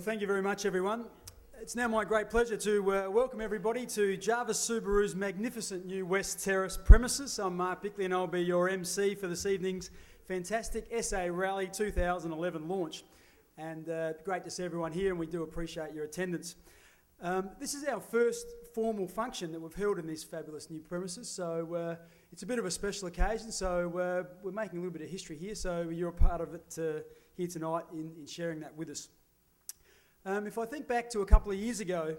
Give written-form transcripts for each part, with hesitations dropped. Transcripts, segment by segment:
Well, thank you very much, everyone. It's now my great pleasure to welcome everybody to Jarvis Subaru's magnificent new West Terrace premises. I'm Mark Bickley and I'll be your MC for this evening's fantastic SA Rally 2011 launch. And great to see everyone here, and we do appreciate your attendance. This is our first formal function that we've held in these fabulous new premises, so it's a bit of a special occasion, so we're making a little bit of history here, so you're a part of it here tonight in sharing that with us. If I think back to a couple of years ago,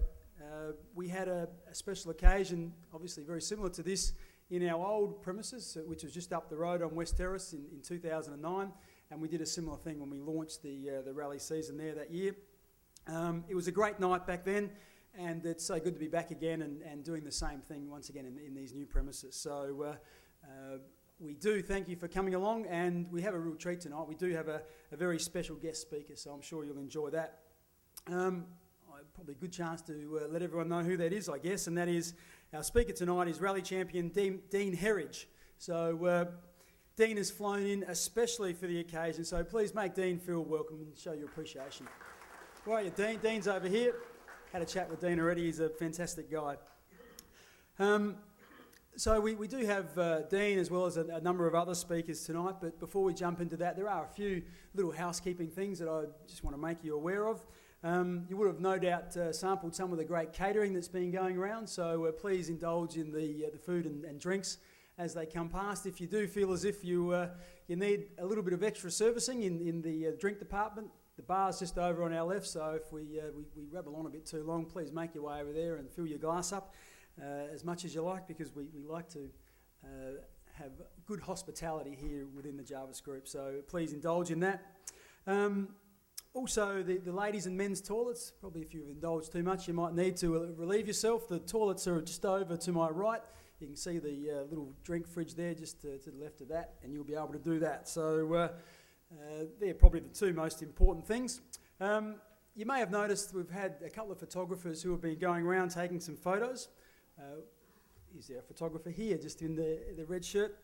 we had a special occasion, obviously very similar to this, in our old premises, which was just up the road on West Terrace in 2009, and we did a similar thing when we launched the rally season there that year. It was a great night back then, and it's so good to be back again and doing the same thing once again in these new premises. So we do thank you for coming along, and we have a real treat tonight. We do have a very special guest speaker, so I'm sure you'll enjoy that. Probably a good chance to let everyone know who that is, I guess, and that is our speaker tonight is rally champion Dean Herridge. So Dean has flown in especially for the occasion, so please make Dean feel welcome and show your appreciation. Where are you, Dean? Dean's over here. Had a chat with Dean already. He's a fantastic guy. So we do have Dean as well as a number of other speakers tonight, but before we jump into that, there are a few little housekeeping things that I just want to make you aware of. You would have no doubt sampled some of the great catering that's been going around, so please indulge in the food and drinks as they come past. If you do feel as if you need a little bit of extra servicing in the drink department, the bar's just over on our left, so if we rabble on a bit too long, please make your way over there and fill your glass up as much as you like, because we like to have good hospitality here within the Jarvis group, so please indulge in that. Also, the ladies and men's toilets, probably if you've indulged too much, you might need to relieve yourself. The toilets are just over to my right. You can see the little drink fridge there just to the left of that, and you'll be able to do that. So they're probably the two most important things. You may have noticed we've had a couple of photographers who have been going around taking some photos. Is there a photographer here, just in the red shirt?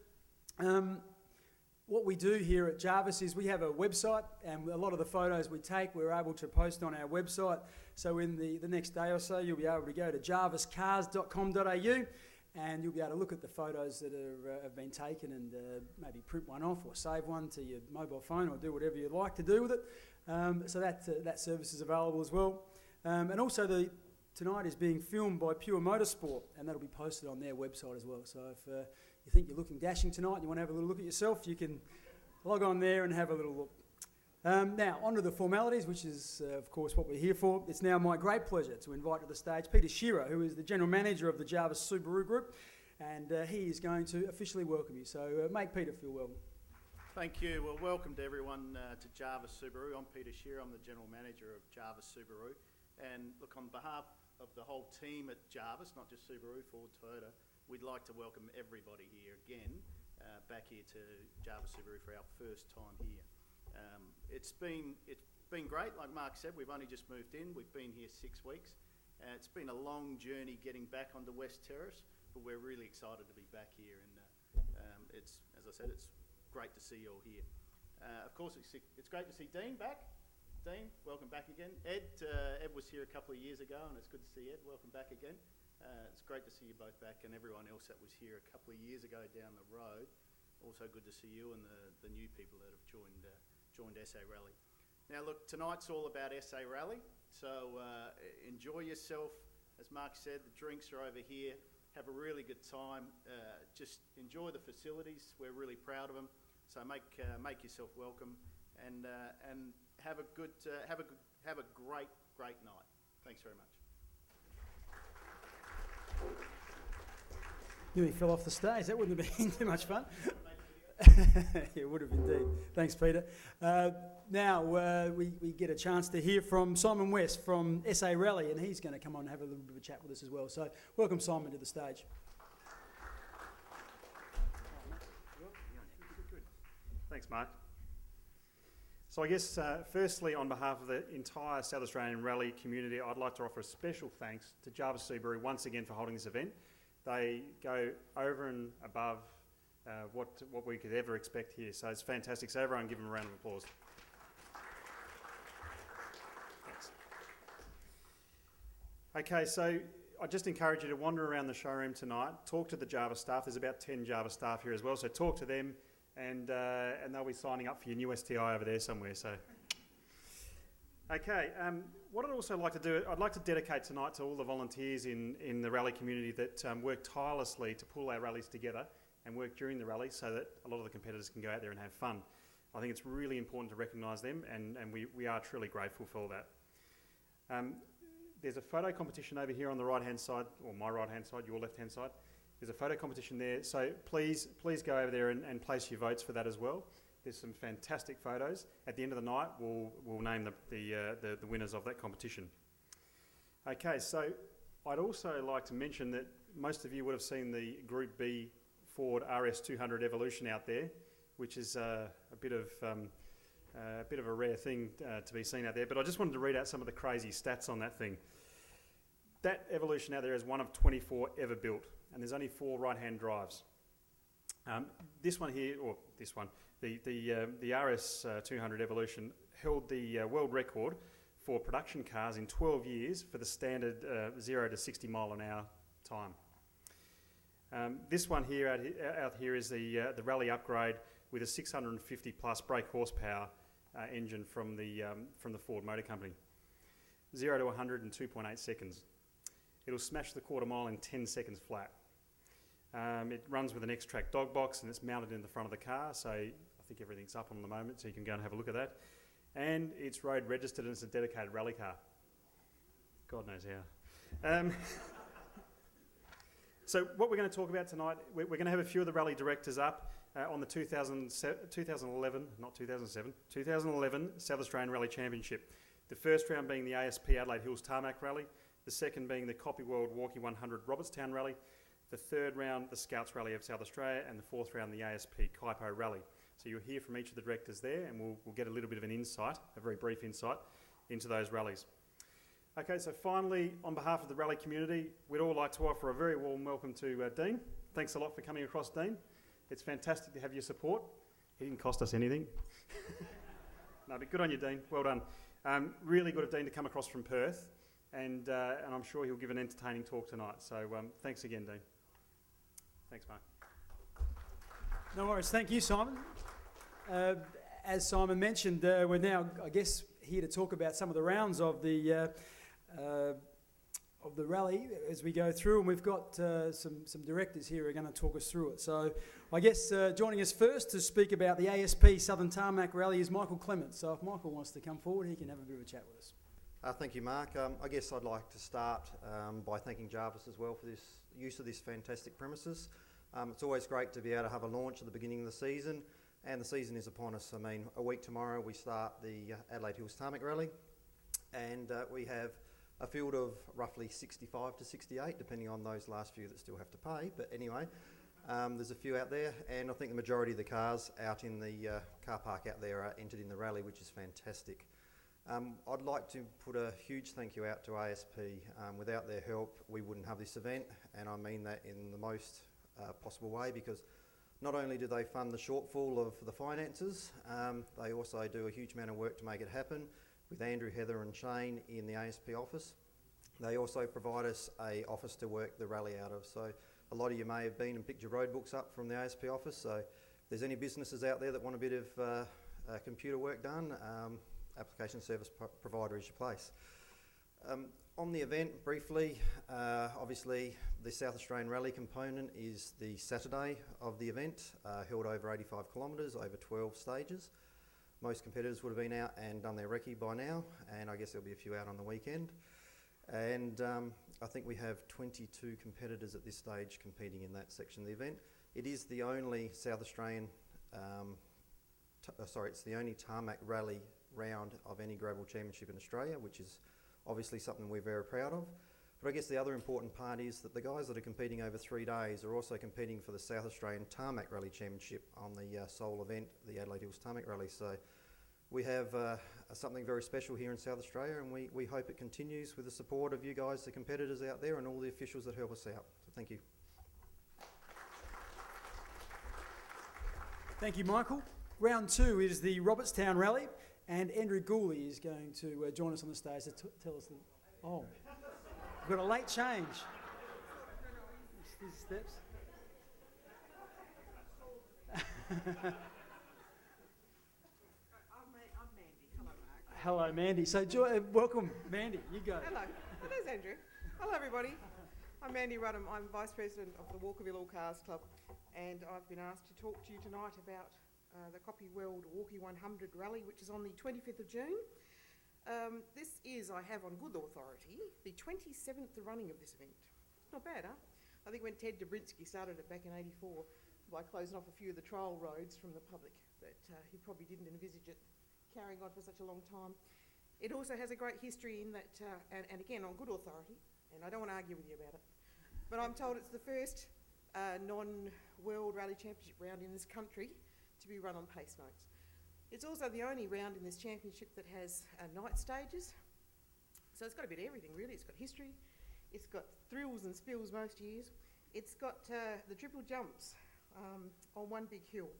What we do here at Jarvis is we have a website, and a lot of the photos we take we're able to post on our website. So in the next day or so, you'll be able to go to jarviscars.com.au, and you'll be able to look at the photos that have been taken and maybe print one off or save one to your mobile phone or do whatever you'd like to do with it. So that service is available as well. And also tonight is being filmed by Pure Motorsport, and that'll be posted on their website as well. So if you think you're looking dashing tonight and you want to have a little look at yourself, you can log on there and have a little look. Now, on to the formalities, which is, of course, what we're here for. It's now my great pleasure to invite to the stage Peter Shearer, who is the General Manager of the Jarvis Subaru Group, and he is going to officially welcome you. So make Peter feel welcome. Thank you. Well, welcome to everyone to Jarvis Subaru. I'm Peter Shearer. I'm the General Manager of Jarvis Subaru. And look, on behalf of the whole team at Jarvis, not just Subaru, Ford, Toyota, we'd like to welcome everybody here again, back here to Jarvis Subaru for our first time here. It's been great. Like Mark said, we've only just moved in. We've been here 6 weeks. It's been a long journey getting back onto West Terrace, but we're really excited to be back here. And it's, as I said, it's great to see you all here. Of course, it's great to see Dean back. Dean, welcome back again. Ed was here a couple of years ago, and it's good to see Ed. Welcome back again. It's great to see you both back, and everyone else that was here a couple of years ago down the road. Also good to see you and the new people that have joined SA Rally. Now look, tonight's all about SA Rally, so enjoy yourself. As Mark said, the drinks are over here. Have a really good time. Just enjoy the facilities. We're really proud of them. So make yourself welcome, and have a great night. Thanks very much. Nearly fell off the stage. That wouldn't have been too much fun. It would have indeed. Thanks, Peter. Now we get a chance to hear from Simon West from SA Rally, and he's going to come on and have a little bit of a chat with us as well. So welcome Simon to the stage. Thanks, Mark. So I guess, firstly, on behalf of the entire South Australian rally community, I'd like to offer a special thanks to Jarvis Subaru once again for holding this event. They go over and above what we could ever expect here, so it's fantastic. So everyone give them a round of applause. Thanks. Okay, so I just encourage you to wander around the showroom tonight, talk to the Jarvis staff. There's about 10 Jarvis staff here as well, so talk to them, and they'll be signing up for your new STI over there somewhere. So, okay, what I'd also like to do, I'd like to dedicate tonight to all the volunteers in the rally community that work tirelessly to pull our rallies together and work during the rally so that a lot of the competitors can go out there and have fun. I think it's really important to recognise them, and we are truly grateful for all that. There's a photo competition over here on the right-hand side, or my right-hand side, your left-hand side. There's a photo competition there, so please go over there and place your votes for that as well. There's some fantastic photos. At the end of the night, we'll name the winners of that competition. Okay, so I'd also like to mention that most of you would have seen the Group B Ford RS200 Evolution out there, which is a bit of a rare thing to be seen out there. But I just wanted to read out some of the crazy stats on that thing. That Evolution out there is one of 24 ever built, and there's only 4 right-hand drives. This one here, or this one, the RS200 Evolution held the world record for production cars in 12 years for the standard 0 to 60 mile an hour time. This one here out here is the rally upgrade with a 650 plus brake horsepower engine from the Ford Motor Company. 0 to 100 in 2.8 seconds. It'll smash the quarter mile in 10 seconds flat. It runs with an X-Track dog box and it's mounted in the front of the car, so I think everything's up on the moment, so you can go and have a look at that. And it's road registered and it's a dedicated rally car. God knows how. So what we're going to talk about tonight, we're going to have a few of the rally directors up on the 2011 South Australian Rally Championship. The first round being the ASP Adelaide Hills Tarmac Rally, the second being the Kuitpo Forest Walky 100 Robertstown Rally, the third round the Scouts Rally of South Australia, and the fourth round the ASP Kuitpo Rally. So you'll hear from each of the directors there, and we'll get a little bit of an insight, a very brief insight, into those rallies. Okay, so finally, on behalf of the rally community, we'd all like to offer a very warm welcome to Dean. Thanks a lot for coming across, Dean. It's fantastic to have your support. He didn't cost us anything. No, but good on you, Dean. Well done. Really good of Dean to come across from Perth, and I'm sure he'll give an entertaining talk tonight. So thanks again, Dean. Thanks, Mark. No worries. Thank you, Simon. As Simon mentioned, we're now, I guess, here to talk about some of the rounds of the rally as we go through, and we've got some directors here who are going to talk us through it. So I guess joining us first to speak about the ASP Southern Tarmac Rally is Michael Clements. So if Michael wants to come forward, he can have a bit of a chat with us. Thank you, Mark. I guess I'd like to start by thanking Jarvis as well for this use of this fantastic premises. It's always great to be able to have a launch at the beginning of the season, and the season is upon us. I mean, a week tomorrow we start the Adelaide Hills Tarmac Rally, and we have a field of roughly 65 to 68, depending on those last few that still have to pay. But anyway, there's a few out there, and I think the majority of the cars out in the car park out there are entered in the rally, which is fantastic. I'd like to put a huge thank you out to ASP. Without their help, we wouldn't have this event, and I mean that in the most possible way, because not only do they fund the shortfall of the finances, they also do a huge amount of work to make it happen with Andrew, Heather and Shane in the ASP office. They also provide us an office to work the rally out of. So a lot of you may have been and picked your road books up from the ASP office. So if there's any businesses out there that want a bit of computer work done, application service provider is your place. On the event, briefly, obviously the South Australian Rally component is the Saturday of the event, held over 85 kilometres, over 12 stages. Most competitors would have been out and done their recce by now, and I guess there'll be a few out on the weekend. And I think we have 22 competitors at this stage competing in that section of the event. It is the only South Australian, it's the only tarmac rally round of any gravel championship in Australia, which is obviously something we're very proud of. But I guess the other important part is that the guys that are competing over 3 days are also competing for the South Australian Tarmac Rally Championship on the sole event, the Adelaide Hills Tarmac Rally. So we have something very special here in South Australia, and we hope it continues with the support of you guys, the competitors out there, and all the officials that help us out. So thank you. Thank you, Michael. Round 2 is the Robertstown Rally, and Andrew Gooley is going to join us on the stage to tell us. We've got a late change. These steps. I'm Mandy. Hello, Mark. Hello, Mandy. So, welcome, Mandy. You go. Hello. There's Andrew. Hello, everybody. I'm Mandy Rudham. I'm Vice President of the Walkerville All Cars Club, and I've been asked to talk to you tonight about the Copy World Walky 100 Rally, which is on the 25th of June. This is, I have on good authority, the 27th running of this event. Not bad, huh? I think when Ted Dobrinsky started it back in '84 by closing off a few of the trial roads from the public, that he probably didn't envisage it carrying on for such a long time. It also has a great history in that, and again on good authority, and I don't want to argue with you about it, but I'm told it's the first non-World Rally Championship round in this country to be run on pace notes. It's also the only round in this championship that has night stages, so it's got a bit of everything really. It's got history, it's got thrills and spills most years, it's got the triple jumps on one big hill,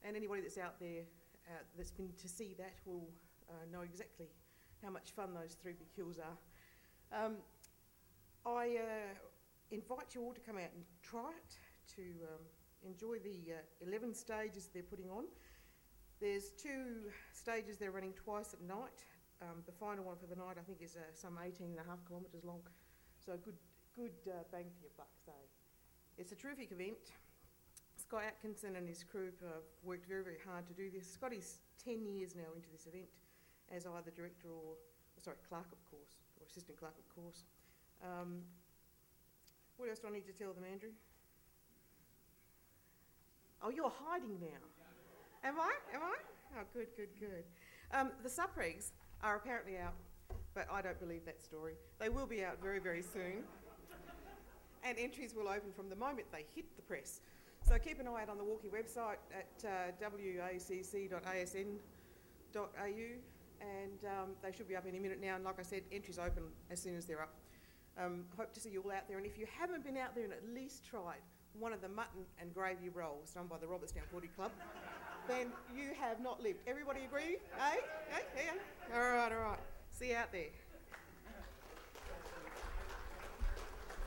and anybody that's out there that's been to see that will know exactly how much fun those three big hills are. I invite you all to come out and try it, to enjoy the 11 stages they're putting on. There's 2 stages they're running twice at night. The final one for the night I think is some 18.5 kilometres long, so good bang for your buck. So it's a terrific event. Scott Atkinson and his crew have worked very, very hard to do this. Scotty's 10 years now into this event as either director or, clerk of course, or assistant clerk of course. What else do I need to tell them, Andrew? Oh, you're hiding now. Am I? Oh, good. The supregs are apparently out, but I don't believe that story. They will be out very, very soon. And entries will open from the moment they hit the press. So keep an eye out on the Walky website at wacc.asn.au, and they should be up any minute now. And like I said, entries open as soon as they're up. Hope to see you all out there. And if you haven't been out there and at least tried one of the mutton and gravy rolls done by the Robertstown Walky Club, then you have not lived. Everybody agree? Yeah. All right. See you out there.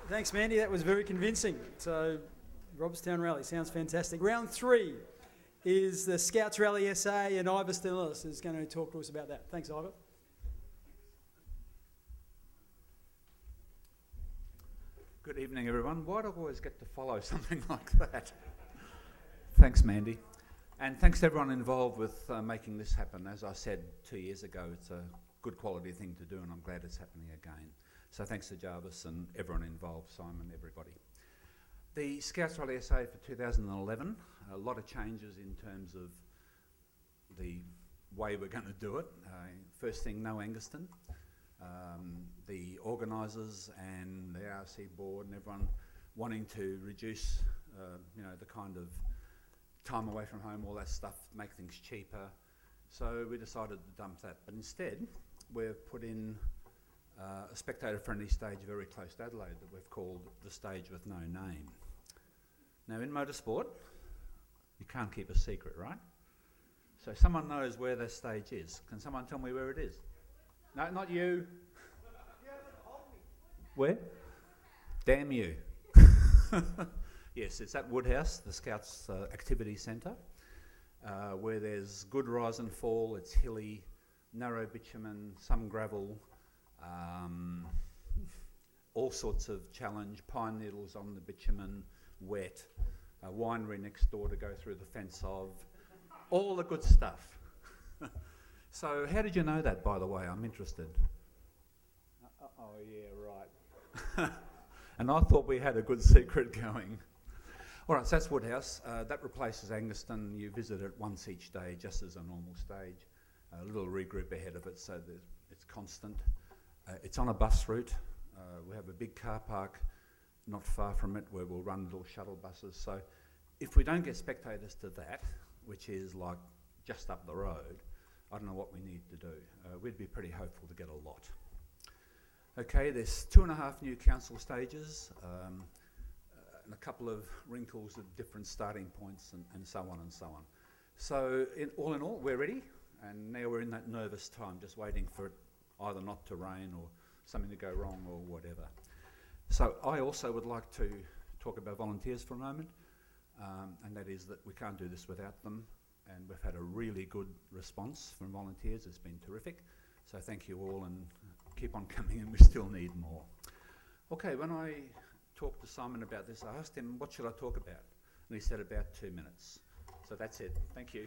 Thanks, Mandy. That was very convincing. So, Robertstown Rally sounds fantastic. Round 3 is the Scouts Rally SA, and Ivar Stanelis is going to talk to us about that. Thanks, Ivar. Good evening, everyone. Why do I always get to follow something like that? Thanks, Mandy. And thanks to everyone involved with making this happen. As I said 2 years ago, it's a good quality thing to do, and I'm glad it's happening again. So thanks to Jarvis and everyone involved, Simon, everybody. The Scouts Rally SA for 2011, a lot of changes in terms of the way we're going to do it. First thing, no Angaston. The organisers and the RC board and everyone wanting to reduce, the kind of time away from home, all that stuff, make things cheaper. So we decided to dump that. But instead, we've put in a spectator-friendly stage very close to Adelaide that we've called the stage with no name. Now, in motorsport, you can't keep a secret, right? So someone knows where that stage is. Can someone tell me where it is? No, not you. Where? Damn you. Yes, it's at Woodhouse, the Scouts Activity Centre, where there's good rise and fall. It's hilly, narrow bitumen, some gravel, all sorts of challenge, pine needles on the bitumen, wet, a winery next door to go through the fence of, all the good stuff. So how did you know that, by the way? I'm interested. Oh, yeah, right. And I thought we had a good secret going. All right, so that's Woodhouse. That replaces Angaston. You visit it once each day, just as a normal stage. A little regroup ahead of it, so that it's constant. It's on a bus route. We have a big car park not far from it where we'll run little shuttle buses. So if we don't get spectators to that, which is like just up the road, I don't know what we need to do. We'd be pretty hopeful to get a lot. Okay, there's 2.5 new council stages, and a couple of wrinkles at different starting points and so on and so on. So in all, we're ready, and now we're in that nervous time, just waiting for it either not to rain or something to go wrong or whatever. So I also would like to talk about volunteers for a moment, and that is that we can't do this without them, and we've had a really good response from volunteers. It's been terrific. So thank you all, and keep on coming, and we still need more. Okay, when I talked to Simon about this, I asked him, what should I talk about? And he said about 2 minutes. So that's it. Thank you.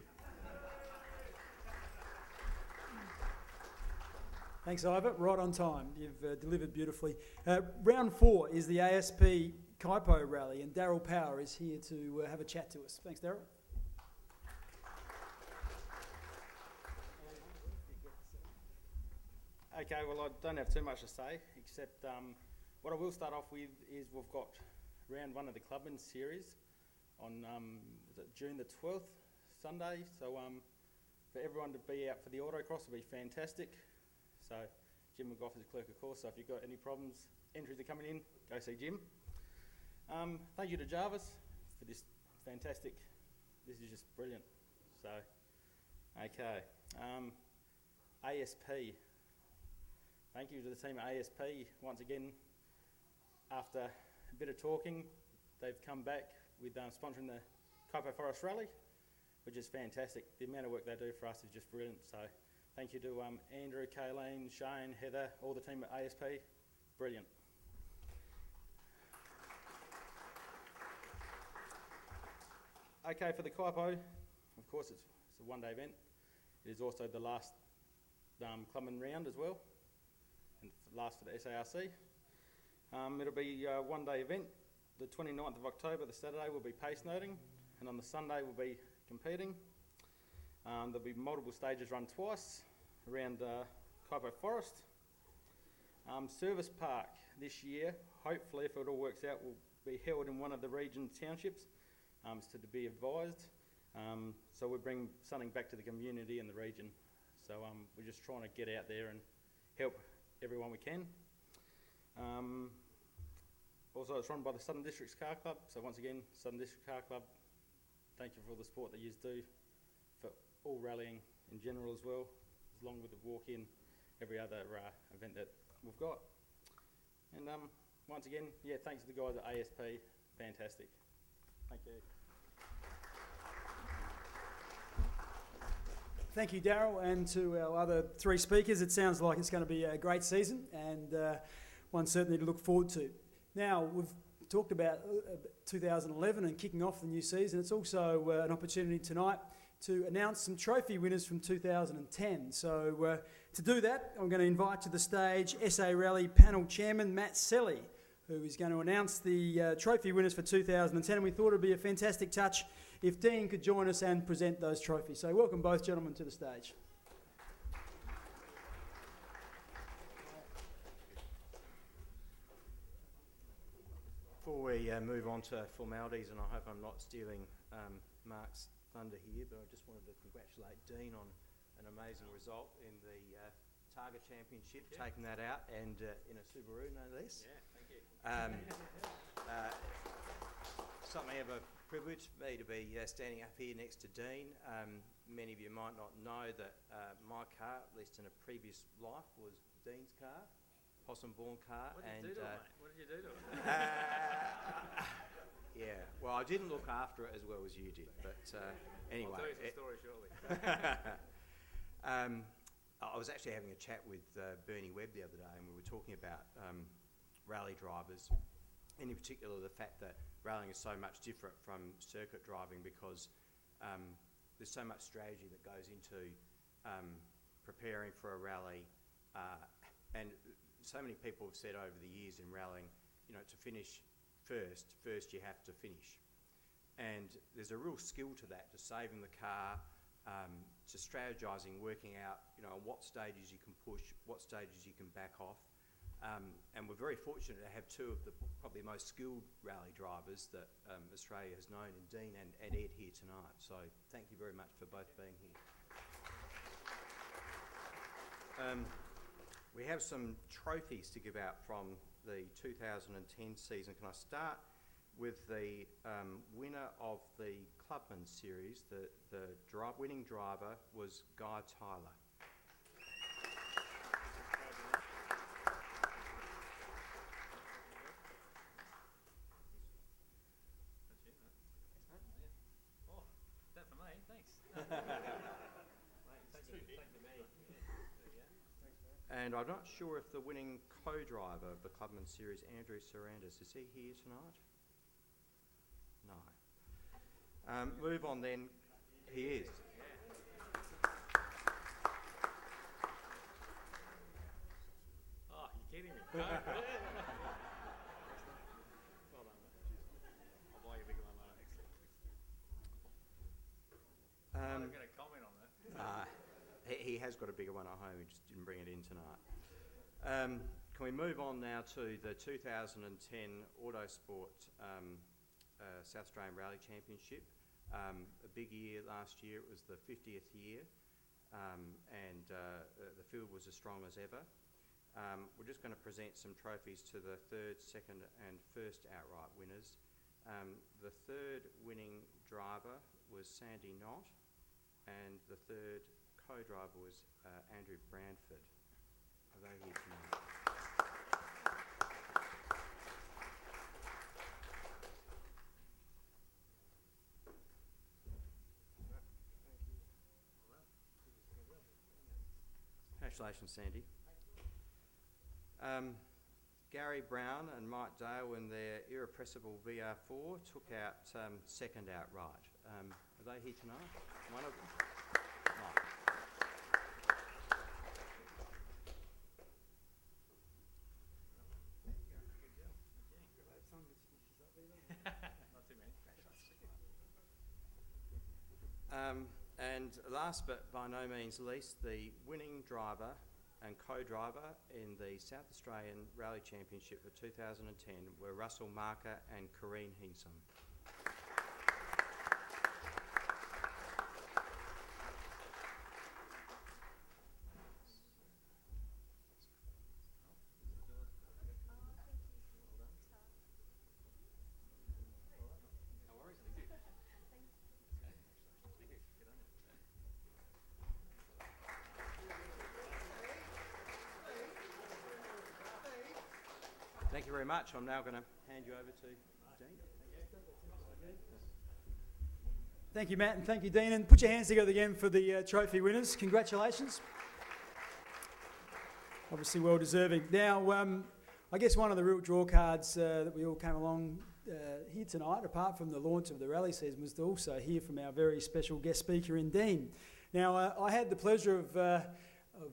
Thanks, Ivar. Right on time. You've delivered beautifully. Round 4 is the ASP Kuitpo Rally, and Darryl Power is here to have a chat to us. Thanks, Darryl. Okay, well, I don't have too much to say, except what I will start off with is we've got round 1 of the Clements series on is it June the 12th, Sunday. So for everyone to be out for the autocross will be fantastic. So Jim McGough is clerk, of course, so if you've got any problems, entries are coming in, go see Jim. Thank you to Jarvis for this fantastic, this is just brilliant. So, okay, ASP. Thank you to the team at ASP. Once again, after a bit of talking, they've come back with sponsoring the Kuitpo Forest Rally, which is fantastic. The amount of work they do for us is just brilliant. So thank you to Andrew, Kayleen, Shane, Heather, all the team at ASP. Brilliant. Okay, for the Kuitpo, of course it's a one-day event. It is also the last Clements round as well, and last for the SARC. It'll be a one-day event. The 29th of October, the Saturday, will be pace noting, and on the Sunday we'll be competing. There'll be multiple stages run twice around Kuitpo Forest. Service Park this year, hopefully if it all works out, will be held in one of the region townships, so to be advised. So we bring something back to the community and the region. So we're just trying to get out there and help everyone we can. Also, it's run by the Southern Districts Car Club. So once again, Southern District Car Club, thank you for all the support that you do for all rallying in general as well, along with the walk-in, every other event that we've got. And once again, yeah, thanks to the guys at ASP, fantastic. Thank you. Thank you, Darryl, and to our other 3 speakers. It sounds like it's going to be a great season, and one certainly to look forward to. Now, we've talked about 2011 and kicking off the new season. It's also an opportunity tonight to announce some trophy winners from 2010. So to do that, I'm going to invite to the stage SA Rally Panel Chairman Matt Selly, who is going to announce the trophy winners for 2010. And we thought it would be a fantastic touch if Dean could join us and present those trophies. So welcome both gentlemen to the stage. Before we move on to formalities, and I hope I'm not stealing Mark's thunder here, but I just wanted to congratulate Dean on an amazing result in the Targa Championship, taking that out, and in a Subaru, no less. Yeah, thank you. Something of a privilege for me to be standing up here next to Dean. Many of you might not know that my car, at least in a previous life, was Dean's car. Possum-born car. What did you do to it, mate? What did you do to it? Yeah, well, I didn't look after it as well as you did, but anyway. I'll tell you some stories shortly. I was actually having a chat with Bernie Webb the other day, and we were talking about rally drivers, and in particular the fact that rallying is so much different from circuit driving because there's so much strategy that goes into preparing for a rally, and so many people have said over the years in rallying, you know, to finish first you have to finish. And there's a real skill to that, to saving the car, to strategising, working out, you know, what stages you can push, what stages you can back off. And we're very fortunate to have 2 of the probably most skilled rally drivers that Australia has known in Dean and Ed here tonight. So thank you very much for both being here. We have some trophies to give out from the 2010 season. Can I start with the winner of the Clubman series? The winning driver was Guy Tyler. And I'm not sure if the winning co-driver of the Clubman Series, Andrew Sarandis, is he here tonight? No. Move on then. He is. Oh, you're kidding me. No. Well done, mate. I'll buy you a bigger one later. I'm not going to comment on that. He has got a bigger one at home, he just didn't bring it in tonight. Can we move on now to the 2010 Autosport South Australian Rally Championship? A big year last year, it was the 50th year, and the field was as strong as ever. We're just going to present some trophies to the third, second and first outright winners. The third winning driver was Sandy Knott, and the third co-driver was Andrew Brandford. Are they here tonight? Congratulations, Sandy. Gary Brown and Mike Dale in their irrepressible VR4 took out second outright. Are they here tonight? One of them? Right. And last but by no means least, the winning driver and co-driver in the South Australian Rally Championship for 2010 were Russell Marker and Corrine Hinson. Thank you very much. I'm now going to hand you over to Dean. Thank you, Matt, and thank you, Dean. And put your hands together again for the trophy winners. Congratulations. Obviously well deserving. Now, I guess one of the real draw cards that we all came along here tonight, apart from the launch of the rally season, was to also hear from our very special guest speaker in Dean. Now, I had the pleasure of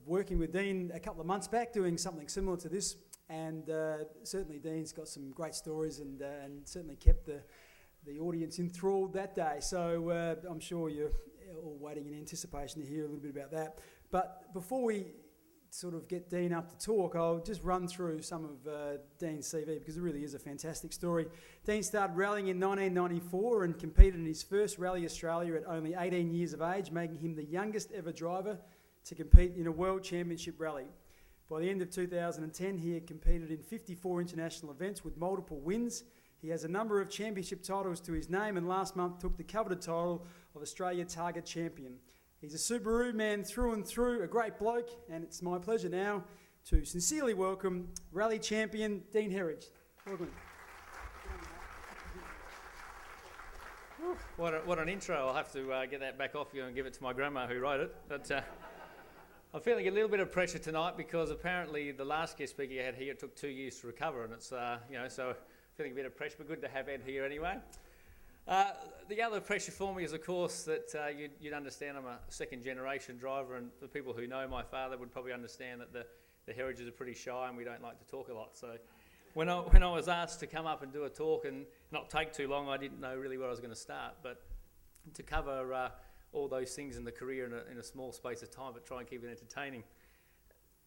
working with Dean a couple of months back, doing something similar to this. And certainly Dean's got some great stories and certainly kept the audience enthralled that day. So I'm sure you're all waiting in anticipation to hear a little bit about that. But before we sort of get Dean up to talk, I'll just run through some of Dean's CV because it really is a fantastic story. Dean started rallying in 1994 and competed in his first Rally Australia at only 18 years of age, making him the youngest ever driver to compete in a World Championship rally. By the end of 2010, he had competed in 54 international events with multiple wins. He has a number of championship titles to his name and last month took the coveted title of Australia Target Champion. He's a Subaru man through and through, a great bloke, and it's my pleasure now to sincerely welcome Rally Champion Dean Herridge. Welcome. What an intro. I'll have to get that back off you and give it to my grandma who wrote it. But I'm feeling a little bit of pressure tonight because apparently the last guest speaker you had here took 2 years to recover, and it's so feeling a bit of pressure, but good to have Ed here anyway. The other pressure for me is, of course, that you'd understand I'm a second-generation driver, and the people who know my father would probably understand that the Herridges are pretty shy and we don't like to talk a lot. So when I was asked to come up and do a talk and not take too long, I didn't know really where I was going to start, but to cover all those things in the career in a small space of time, but try and keep it entertaining.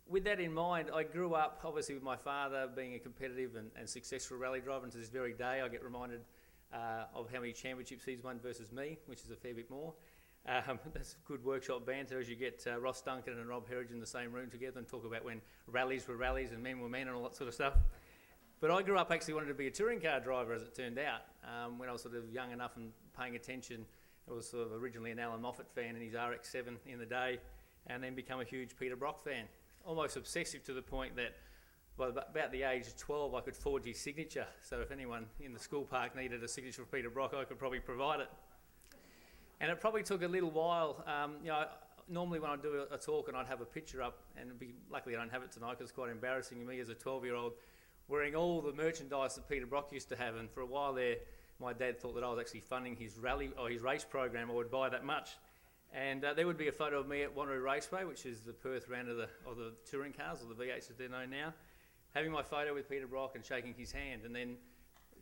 With that in mind, I grew up obviously with my father being a competitive and successful rally driver, and to this very day I get reminded of how many championships he's won versus me, which is a fair bit more. That's good workshop banter as you get Ross Duncan and Rob Herridge in the same room together and talk about when rallies were rallies and men were men and all that sort of stuff. But I grew up actually wanting to be a touring car driver, as it turned out. When I was sort of young enough and paying attention, I was sort of originally an Alan Moffat fan in his RX-7 in the day, and then become a huge Peter Brock fan. Almost obsessive to the point that by about the age of 12 I could forge his signature. So if anyone in the school park needed a signature for Peter Brock, I could probably provide it. And it probably took a little while. Normally when I do a talk and I'd have a picture up, and luckily I don't have it tonight because it's quite embarrassing, me as a 12-year-old wearing all the merchandise that Peter Brock used to have, and for a while there my dad thought that I was actually funding his rally or his race program. I would buy that much. And there would be a photo of me at Wanneroo Raceway, which is the Perth round of the touring cars, or the V8s as they're known now, having my photo with Peter Brock and shaking his hand. And then,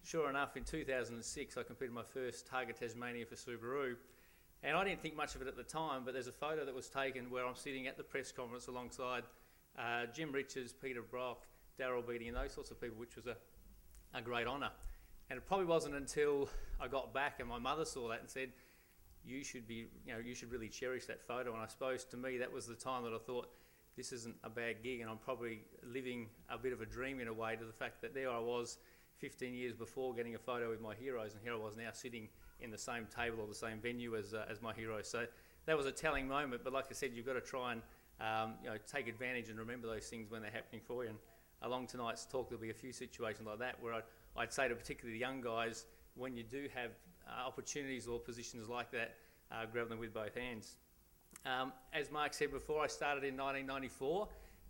sure enough, in 2006 I completed my first Targa Tasmania for Subaru. And I didn't think much of it at the time, but there's a photo that was taken where I'm sitting at the press conference alongside Jim Richards, Peter Brock, Darryl Beattie and those sorts of people, which was a great honour. And it probably wasn't until I got back and my mother saw that and said, you should really cherish that photo. And I suppose to me that was the time that I thought, this isn't a bad gig, and I'm probably living a bit of a dream in a way, to the fact that there I was 15 years before getting a photo with my heroes, and here I was now sitting in the same table or the same venue as my heroes. So that was a telling moment, but like I said, you've got to try and take advantage and remember those things when they're happening for you. And along tonight's talk there'll be a few situations like that where I'd say to particularly the young guys, when you do have opportunities or positions like that, grab them with both hands. As Mark said before, I started in 1994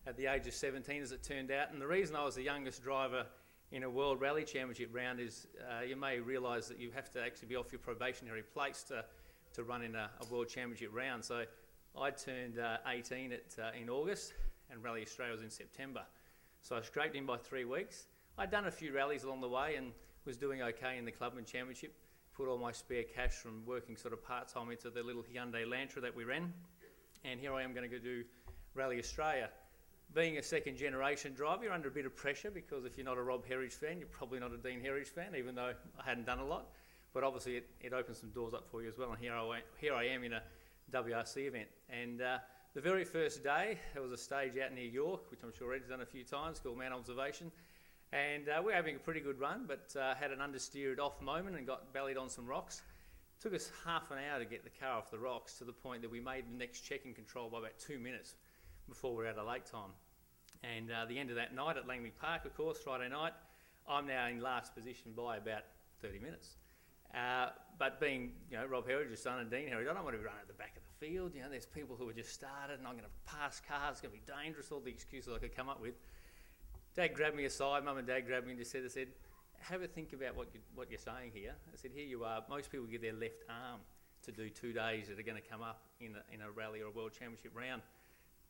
at the age of 17 as it turned out, and the reason I was the youngest driver in a World Rally Championship round is you may realise that you have to actually be off your probationary plates to run in a World Championship round. So I turned 18 in August, and Rally Australia was in September. So I scraped in by 3 weeks. I'd done a few rallies along the way and was doing okay in the Clubman Championship. Put all my spare cash from working sort of part-time into the little Hyundai Lantra that we ran. And here I am going to go do Rally Australia. Being a second generation driver, you're under a bit of pressure, because if you're not a Rob Herridge fan, you're probably not a Dean Herridge fan, even though I hadn't done a lot. But obviously it opens some doors up for you as well. And here I am in a WRC event. And the very first day, there was a stage out near York, which I'm sure Ed's done a few times, called Mount Observation. And we were having a pretty good run, but had an understeered off moment and got bellied on some rocks. Took us half an hour to get the car off the rocks, to the point that we made the next check-in control by about 2 minutes before we were out of late time. And the end of that night at Langley Park, of course, Friday night, I'm now in last position by about 30 minutes. But being, Rob Herridge's son and Dean Herridge, I don't want to be running at the back of the field. There's people who have just started and I'm going to pass cars, it's going to be dangerous, all the excuses I could come up with. Dad grabbed me aside, Mum and Dad grabbed me and just said, have a think about what you're saying here. I said, here you are, most people give their left arm to do 2 days that are going to come up in a rally or a World Championship round.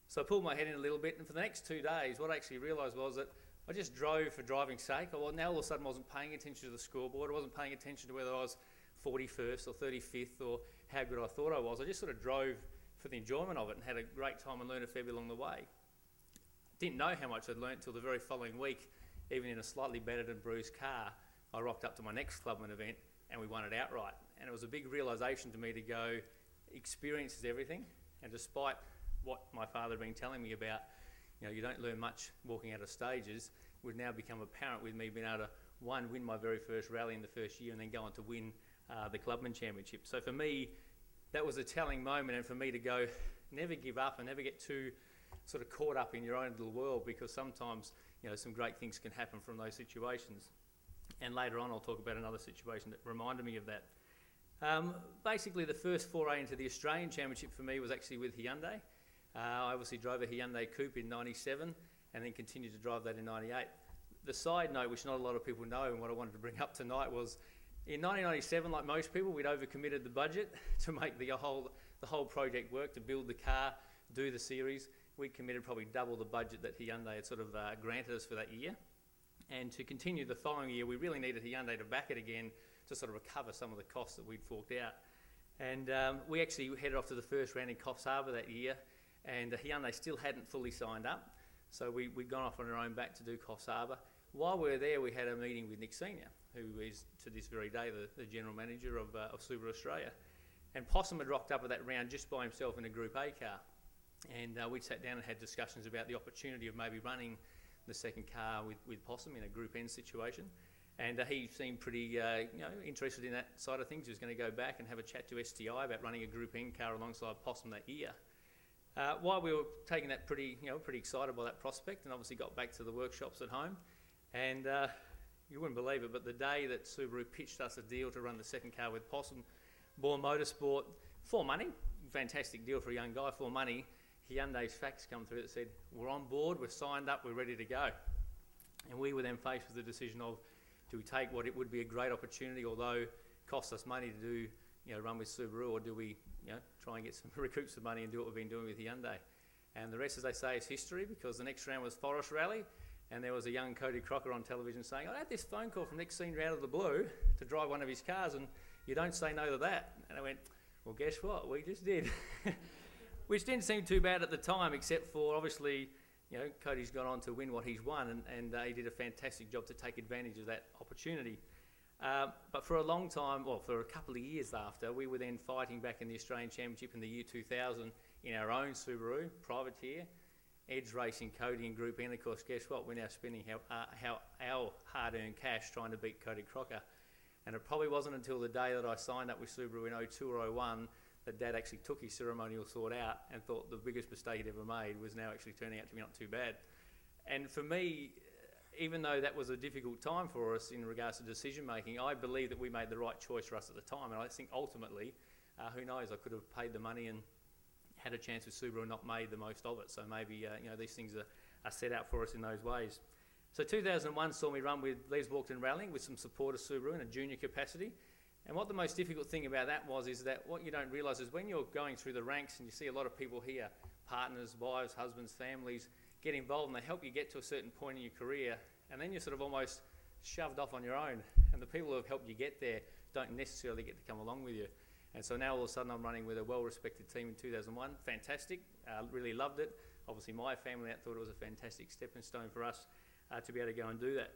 So I pulled my head in a little bit, and for the next 2 days, what I actually realised was that I just drove for driving's sake. Now all of a sudden I wasn't paying attention to the scoreboard, I wasn't paying attention to whether I was 41st or 35th or how good I thought I was. I just sort of drove for the enjoyment of it and had a great time and learned a fair bit along the way. Didn't know how much I'd learnt till the very following week. Even in a slightly battered and bruised car, I rocked up to my next Clubman event and we won it outright. And it was a big realisation to me to go, experience is everything. And despite what my father had been telling me about, you don't learn much walking out of stages, would now become apparent with me being able to, win my very first rally in the first year and then go on to win the Clubman Championship. So for me, that was a telling moment, and for me to go, never give up and never get too sort of caught up in your own little world, because sometimes some great things can happen from those situations. And later on I'll talk about another situation that reminded me of that. Basically the first foray into the Australian Championship for me was actually with Hyundai. I obviously drove a Hyundai Coupe in 97 and then continued to drive that in 98. The side note, which not a lot of people know and what I wanted to bring up tonight, was in 1997, like most people, we'd overcommitted the budget to make the whole project work, to build the car, do the series. We'd committed probably double the budget that Hyundai had sort of granted us for that year. And to continue the following year, we really needed Hyundai to back it again to sort of recover some of the costs that we'd forked out. And we actually headed off to the first round in Coffs Harbour that year, and Hyundai still hadn't fully signed up. So we'd gone off on our own back to do Coffs Harbour. While we were there, we had a meeting with Nick Senior, who is to this very day the general manager of Subaru Australia. And Possum had rocked up at that round just by himself in a Group A car. And we sat down and had discussions about the opportunity of maybe running the second car with Possum in a Group N situation. And he seemed pretty interested in that side of things. He was going to go back and have a chat to STI about running a Group N car alongside Possum that year. While we were taking that pretty excited by that prospect, and obviously got back to the workshops at home, and you wouldn't believe it, but the day that Subaru pitched us a deal to run the second car with Possum Born Motorsport, for money, fantastic deal for a young guy, for money. Hyundai's fax come through that said, we're on board, we're signed up, we're ready to go. And we were then faced with the decision of, do we take what it would be a great opportunity, although it costs us money to do, run with Subaru, or do we, try and get recoup some money and do what we've been doing with Hyundai? And the rest, as they say, is history, because the next round was Forest Rally, and there was a young Cody Crocker on television saying, I had this phone call from Nick Senior out of the blue to drive one of his cars, and you don't say no to that. And I went, well, guess what? We just did. Which didn't seem too bad at the time, except for, obviously, Cody's gone on to win what he's won, and he did a fantastic job to take advantage of that opportunity. But for a long time, well, for a couple of years after, we were then fighting back in the Australian Championship in the year 2000 in our own Subaru, privateer, Edge Racing, Cody and Group N. Of course, guess what? We're now spending our hard-earned cash trying to beat Cody Crocker. And it probably wasn't until the day that I signed up with Subaru in 02 or 01 that Dad actually took his ceremonial sword out and thought the biggest mistake he'd ever made was now actually turning out to be not too bad. And for me, even though that was a difficult time for us in regards to decision making, I believe that we made the right choice for us at the time. And I think ultimately, who knows, I could have paid the money and had a chance with Subaru and not made the most of it. So maybe these things are set out for us in those ways. So 2001 saw me run with Les Walkden Rallying with some support of Subaru in a junior capacity. And what the most difficult thing about that is that what you don't realise is when you're going through the ranks and you see a lot of people here, partners, wives, husbands, families, get involved and they help you get to a certain point in your career, and then you're sort of almost shoved off on your own. And the people who have helped you get there don't necessarily get to come along with you. And so now all of a sudden I'm running with a well-respected team in 2001. Fantastic, really loved it. Obviously my family thought it was a fantastic stepping stone for us to be able to go and do that.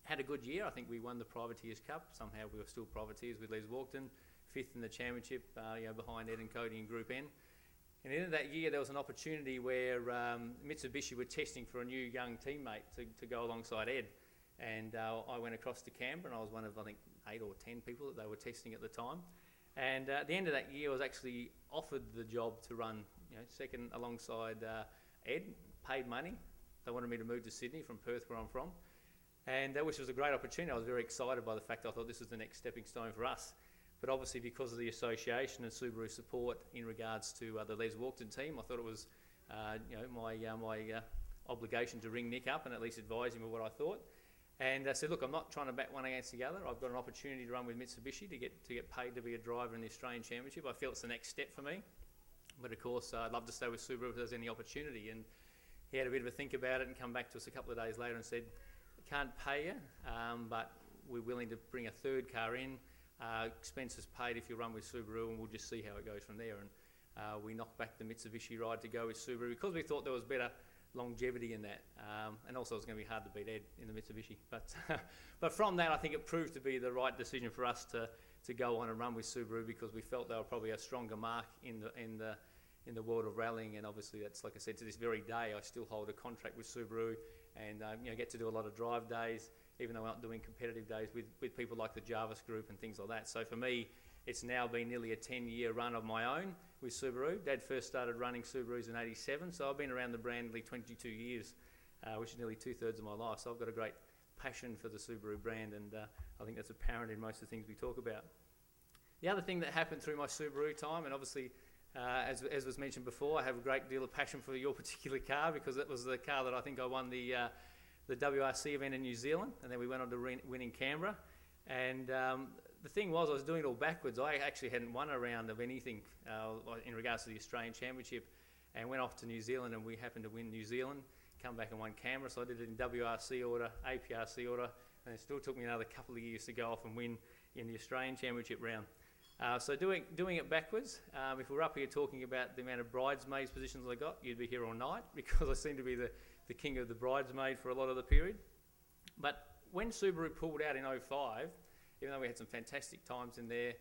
Had a good year. I think we won the Privateers Cup. Somehow we were still Privateers with Les Walkden, 5th in the championship, behind Ed and Cody and Group N. And at the end of that year, there was an opportunity where Mitsubishi were testing for a new young teammate to go alongside Ed. And I went across to Canberra, and I was one of, I think, 8 or 10 people that they were testing at the time. And at the end of that year, I was actually offered the job to run, second alongside Ed, paid money. They wanted me to move to Sydney from Perth, where I'm from. And which was a great opportunity. I was very excited by the fact I thought this was the next stepping stone for us. But obviously because of the association and Subaru support in regards to the Les Walkden team, I thought it was my obligation to ring Nick up and at least advise him of what I thought. And I said, look, I'm not trying to back one against the other. I've got an opportunity to run with Mitsubishi to get paid to be a driver in the Australian Championship. I feel it's the next step for me. But of course, I'd love to stay with Subaru if there's any opportunity. And he had a bit of a think about it and come back to us a couple of days later and said, can't pay you, but we're willing to bring a third car in. Expenses paid if you run with Subaru, and we'll just see how it goes from there. And we knocked back the Mitsubishi ride to go with Subaru because we thought there was better longevity in that, and also it was going to be hard to beat Ed in the Mitsubishi. But from that, I think it proved to be the right decision for us to go on and run with Subaru because we felt they were probably a stronger mark in the world of rallying. And obviously, that's like I said, to this very day, I still hold a contract with Subaru. And get to do a lot of drive days, even though we're not doing competitive days with people like the Jarvis Group and things like that. So for me, it's now been nearly a 10-year run of my own with Subaru. Dad first started running Subarus in 87, so I've been around the brand nearly 22 years, which is nearly 2/3 of my life. So I've got a great passion for the Subaru brand, and I think that's apparent in most of the things we talk about. The other thing that happened through my Subaru time, and obviously as was mentioned before, I have a great deal of passion for your particular car because that was the car that I think I won the WRC event in New Zealand, and then we went on to win in Canberra. And the thing was, I was doing it all backwards. I actually hadn't won a round of anything in regards to the Australian Championship, and went off to New Zealand, and we happened to win New Zealand, come back and won Canberra. So I did it in WRC order, APRC order, and it still took me another couple of years to go off and win in the Australian Championship round. So doing it backwards, if we're up here talking about the amount of bridesmaids positions I got, you'd be here all night because I seem to be the king of the bridesmaid for a lot of the period. But when Subaru pulled out in 05, even though we had some fantastic times in there,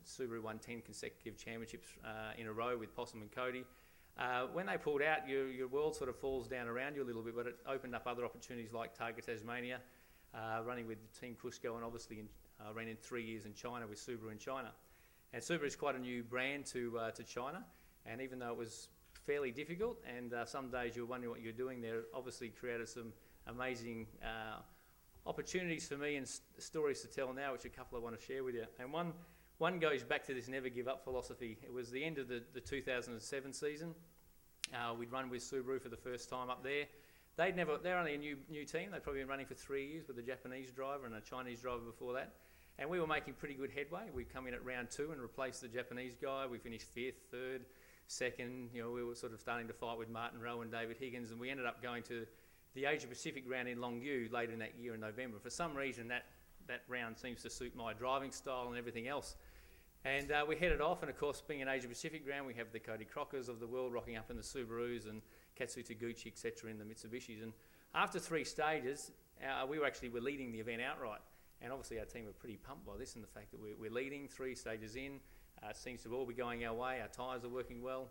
Subaru won 10 consecutive championships in a row with Possum and Cody. When they pulled out, your world sort of falls down around you a little bit, but it opened up other opportunities like Targa Tasmania, running with Team Cusco, and obviously ran in 3 years in China with Subaru in China. And Subaru is quite a new brand to China, and even though it was fairly difficult, and some days you were wondering what you're doing there, obviously created some amazing opportunities for me and stories to tell now, which a couple I want to share with you. And one One goes back to this never give up philosophy. It was the end of the 2007 season. We'd run with Subaru for the first time up there. They're only a new team. They'd probably been running for 3 years with a Japanese driver and a Chinese driver before that. And we were making pretty good headway. We'd come in at round 2 and replaced the Japanese guy. We finished 5th, 3rd, 2nd. You know, we were sort of starting to fight with Martin Rowe and David Higgins, and we ended up going to the Asia Pacific round in Longyu later in that year in November. For some reason, that round seems to suit my driving style and everything else. And we headed off, and of course, being an Asia Pacific round, we have the Cody Crockers of the world rocking up in the Subarus and Katsu Taguchi, etc., in the Mitsubishis. And after 3 stages, we were leading the event outright. And obviously our team were pretty pumped by this and the fact that we're leading 3 stages in. It seems to all be going our way. Our tyres are working well.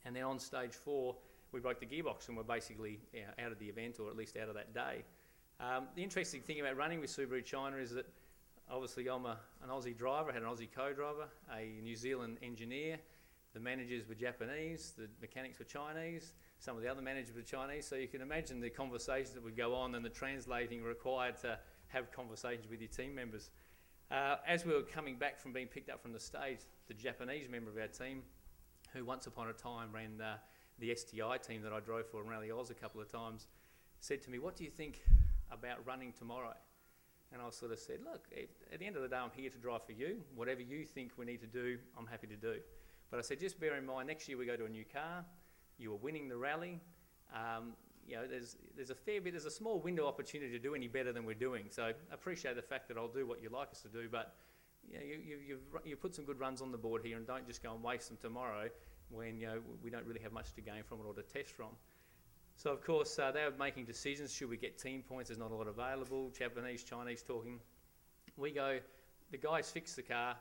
And then on stage 4, we broke the gearbox and we're basically out of the event, or at least out of that day. The interesting thing about running with Subaru China is that obviously I'm an Aussie driver, I had an Aussie co-driver, a New Zealand engineer. The managers were Japanese, the mechanics were Chinese, some of the other managers were Chinese. So you can imagine the conversations that would go on and the translating required to have conversations with your team members. As we were coming back from being picked up from the stage, the Japanese member of our team, who once upon a time ran the STI team that I drove for in Rally Oz a couple of times, said to me, "What do you think about running tomorrow?" And I sort of said, "Look, at the end of the day, I'm here to drive for you. Whatever you think we need to do, I'm happy to do." But I said, just bear in mind, next year we go to a new car. You are winning the rally. You know, there's a fair bit, there's a small window opportunity to do any better than we're doing. So I appreciate the fact that I'll do what you like us to do, but you know, you've put some good runs on the board here, and don't just go and waste them tomorrow when, you know, we don't really have much to gain from it or to test from. So of course they were making decisions. Should we get team points? There's not a lot available. Japanese, Chinese talking. We go, the guys fix the car,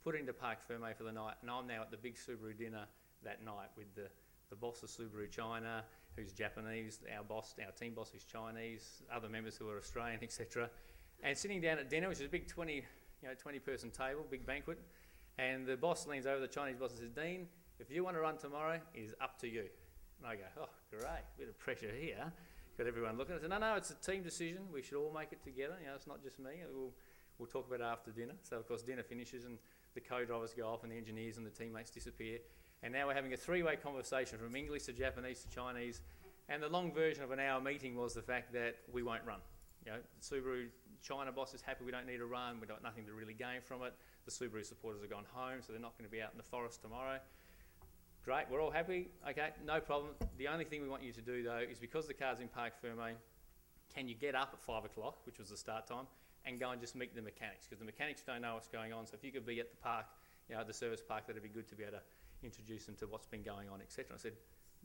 put it into Parc Ferme for the night, and I'm now at the big Subaru dinner that night with the boss of Subaru China, who's Japanese, our team boss is Chinese, other members who are Australian, etc. And sitting down at dinner, which is a big 20-person table, big banquet, and the boss leans over, the Chinese boss, and says, "Dean, if you want to run tomorrow, it is up to you." And I go, "Oh, great, bit of pressure here." Got everyone looking. I said, "No, it's a team decision. We should all make it together. You know, it's not just me. We'll talk about it after dinner." So of course dinner finishes and the co-drivers go off and the engineers and the teammates disappear. And now we're having a 3-way conversation from English to Japanese to Chinese. And the long version of an hour meeting was the fact that we won't run. You know, Subaru China boss is happy we don't need a run. We've got nothing to really gain from it. The Subaru supporters have gone home, so they're not going to be out in the forest tomorrow. Great, we're all happy. Okay, no problem. The only thing we want you to do though is, because the car's in Parc Ferme, can you get up at 5 o'clock, which was the start time, and go and just meet the mechanics, because the mechanics don't know what's going on. So if you could be at the park, you know, the service park, that'd be good to be able to introduce them to what's been going on, etc. I said,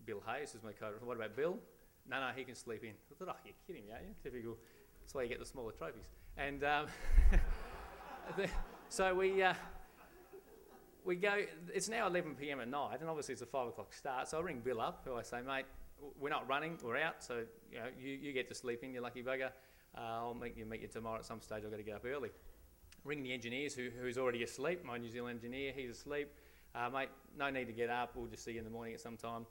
"Bill Hayes is my co-driver." "What about Bill?" No, he can sleep in." I thought, "Oh, you're kidding me, aren't you?" Typical. That's why you get the smaller trophies. And so we go. It's now 11 p.m. at night, and obviously it's a 5 o'clock start. So I ring Bill up, who I say, "Mate, we're not running, we're out. So you know, you get to sleep in, you lucky bugger. I'll meet you tomorrow at some stage. I've got to get up early." Ring the engineers, who's already asleep. My New Zealand engineer, he's asleep. "Mate, no need to get up. We'll just see you in the morning at some time."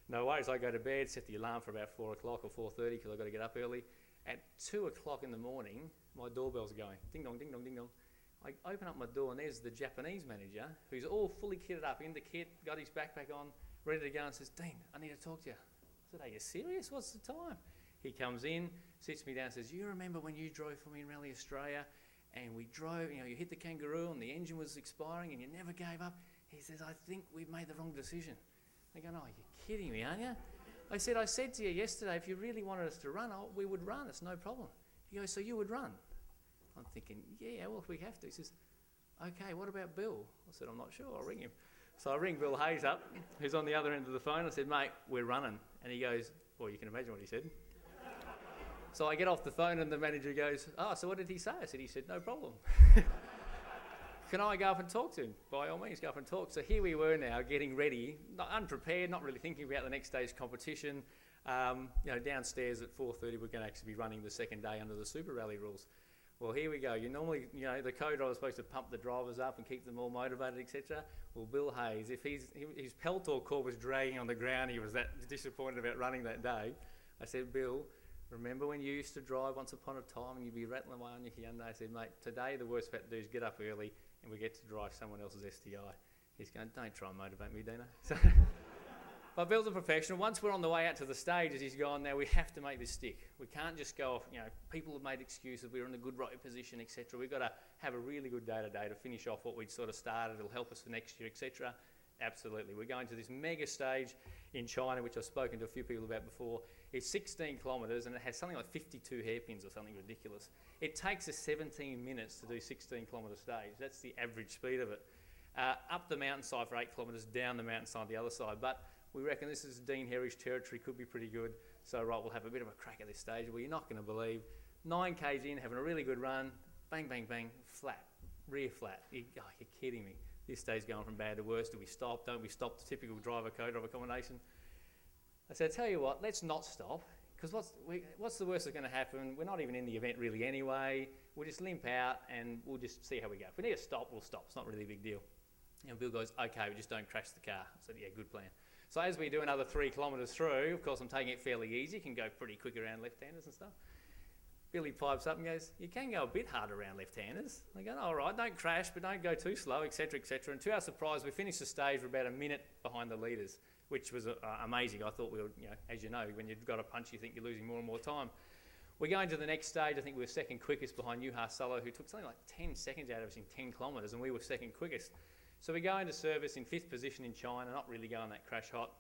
No worries. I go to bed, set the alarm for about 4 o'clock or 4:30 because I've got to get up early. At 2 o'clock in the morning, my doorbell's going. Ding dong, ding dong, ding dong. I open up my door and there's the Japanese manager, who's all fully kitted up in the kit, got his backpack on, ready to go, and says, "Dean, I need to talk to you." I said, "Are you serious? What's the time?" He comes in, sits me down, and says, "You remember when you drove for me in Rally Australia and we drove, you know, you hit the kangaroo and the engine was expiring and you never gave up?" He says, "I think we've made the wrong decision." I go, "No, you're kidding me, aren't you?" I said to you yesterday, if you really wanted us to run, we would run. It's no problem." He goes, "So you would run?" I'm thinking, yeah, well, if we have to. He says, "Okay, what about Bill?" I said, "I'm not sure. I'll ring him." So I ring Bill Hayes up, who's on the other end of the phone. I said, "Mate, we're running." And he goes, well, you can imagine what he said. So I get off the phone and the manager goes, "Oh, so what did he say?" I said, "He said, no problem." "Can I go up and talk to him?" "By all means, go up and talk." So here we were now, getting ready, unprepared, not really thinking about the next day's competition. You know, downstairs at 4:30, we're going to actually be running the second day under the Super Rally rules. Well, here we go. You normally, you know, the co-driver's supposed to pump the drivers up and keep them all motivated, etc. Well, Bill Hayes, if his Peltor core was dragging on the ground, he was that disappointed about running that day. I said, "Bill, remember when you used to drive once upon a time and you'd be rattling away on your Hyundai?" I said, "Mate, today the worst you've had to do is get up early, and we get to drive someone else's STI. He's going, don't try and motivate me, Dino. So, but Bill's a professional. Once we're on the way out to the stages, he's gone, now we have to make this stick. We can't just go off, people have made excuses, we're in a good road position, etc. We've got to have a really good day to finish off what we'd sort of started. It'll help us for next year, etc. Absolutely. We're going to this mega stage in China, which I've spoken to a few people about before. It's 16 kilometres and it has something like 52 hairpins or something ridiculous. It takes us 17 minutes to do 16 kilometre stage. That's the average speed of it. Up the mountainside for 8 kilometres, down the mountainside the other side. But we reckon this is Dean Herridge territory, could be pretty good. So, right, we'll have a bit of a crack at this stage. Well, you're not going to believe. 9 k's in, having a really good run, bang, bang, bang, flat, rear flat. You're kidding me. This stage going from bad to worse. Do we stop? Don't we stop? The typical driver co-driver combination. I said, tell you what, let's not stop, because what's the worst that's going to happen? We're not even in the event really anyway. We'll just limp out and we'll just see how we go. If we need to stop, we'll stop. It's not really a big deal. And Bill goes, okay, we just don't crash the car. I said, yeah, good plan. So as we do another 3 kilometres through, of course I'm taking it fairly easy. You can go pretty quick around left-handers and stuff. Billy pipes up and goes, you can go a bit harder around left-handers. I go, all right, don't crash, but don't go too slow, etc., etc. And to our surprise, we finished the stage, we're about a minute behind the leaders, which was amazing. I thought we were, as you know, when you've got a punch, you think you're losing more and more time. We go into the next stage. I think we were second quickest behind Ivar Stanelis, who took something like 10 seconds out of us in 10 kilometres, and we were second quickest. So we go into service in 5th position in China, not really going that crash hot.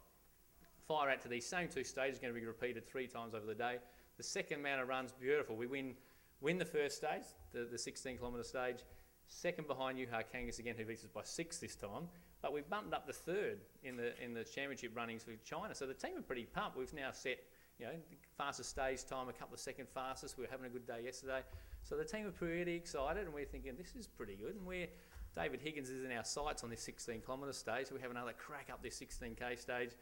Fire out to these same 2 stages, going to be repeated 3 times over the day. The second amount of runs, beautiful. We win the first stage, the 16 kilometre stage. Second behind Yuha Kangas again, who beats us by 6 this time. But we bumped up the third in the championship runnings for China. So the team are pretty pumped. We've now set, the fastest stage time, a couple of second fastest. We were having a good day yesterday. So the team are pretty excited, and we're thinking this is pretty good. And David Higgins is in our sights on this 16 kilometre stage. So we have another crack up this 16k stage.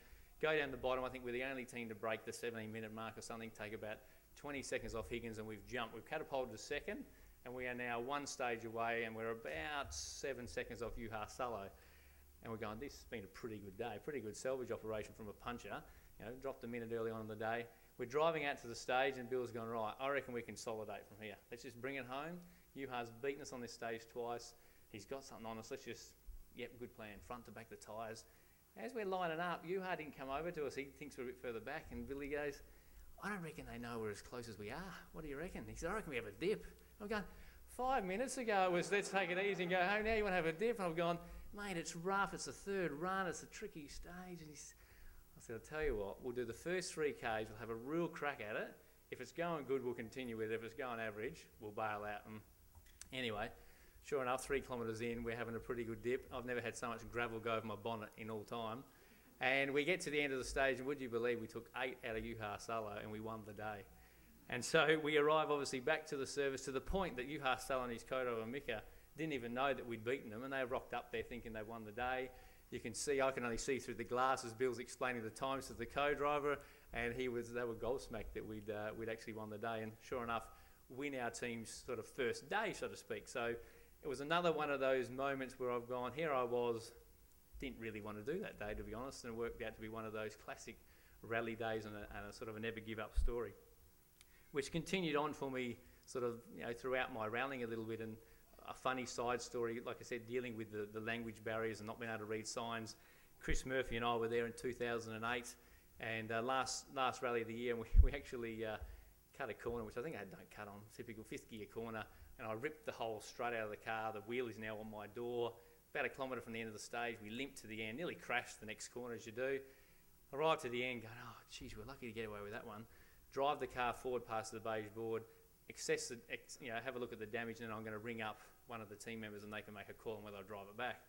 Go down the bottom. I think we're the only team to break the 17-minute mark or something. Take about 20 seconds off Higgins, and we've jumped. We've catapulted to second, and we are now 1 stage away, and we're about 7 seconds off Ivar Stanelis. And we're going, this has been a pretty good day, pretty good salvage operation from a puncher. Dropped a minute early on in the day. We're driving out to the stage, and Bill's going, right, I reckon we consolidate from here. Let's just bring it home. Ivar's beaten us on this stage twice. He's got something on us. Let's just, good plan, front to back the tyres. As we're lining up, Ivar didn't come over to us. He thinks we're a bit further back, and Billy goes, I don't reckon they know we're as close as we are. What do you reckon? He said, I reckon we have a dip. I'm going, 5 minutes ago it was let's take it easy and go home. Now you want to have a dip? And I've gone, mate, it's rough. It's the third run. It's a tricky stage. And I said, I'll tell you what, we'll do the first 3 Ks. We'll have a real crack at it. If it's going good, we'll continue with it. If it's going average, we'll bail out. And anyway, sure enough, 3 kilometres in, we're having a pretty good dip. I've never had so much gravel go over my bonnet in all time. And we get to the end of the stage, and would you believe we took 8 out of Ivar Stanelis and we won the day. And so we arrive obviously back to the service to the point that Ivar Stanelis and his co-driver Mika didn't even know that we'd beaten them, and they rocked up there thinking they won the day. You can see, I can only see through the glasses, Bill's explaining the times to the co-driver, and they were gobsmacked that we'd actually won the day. And sure enough, win our team's sort of first day, so to speak. So it was another one of those moments where I've gone, here I was, didn't really want to do that day, to be honest, and it worked out to be one of those classic rally days and a sort of a never give up story, which continued on for me sort of throughout my rallying a little bit. And a funny side story, like I said, dealing with the language barriers and not being able to read signs. Chris Murphy and I were there in 2008, and last rally of the year, and we actually cut a corner, which I think I don't cut on, typical 5th gear corner, and I ripped the whole strut out of the car. The wheel is now on my door. About a kilometre from the end of the stage, we limped to the end, nearly crashed the next corner as you do. Arrived to the end, going, oh, geez, we're lucky to get away with that one. Drive the car forward past the beige board, have a look at the damage, and then I'm going to ring up one of the team members and they can make a call on whether I drive it back.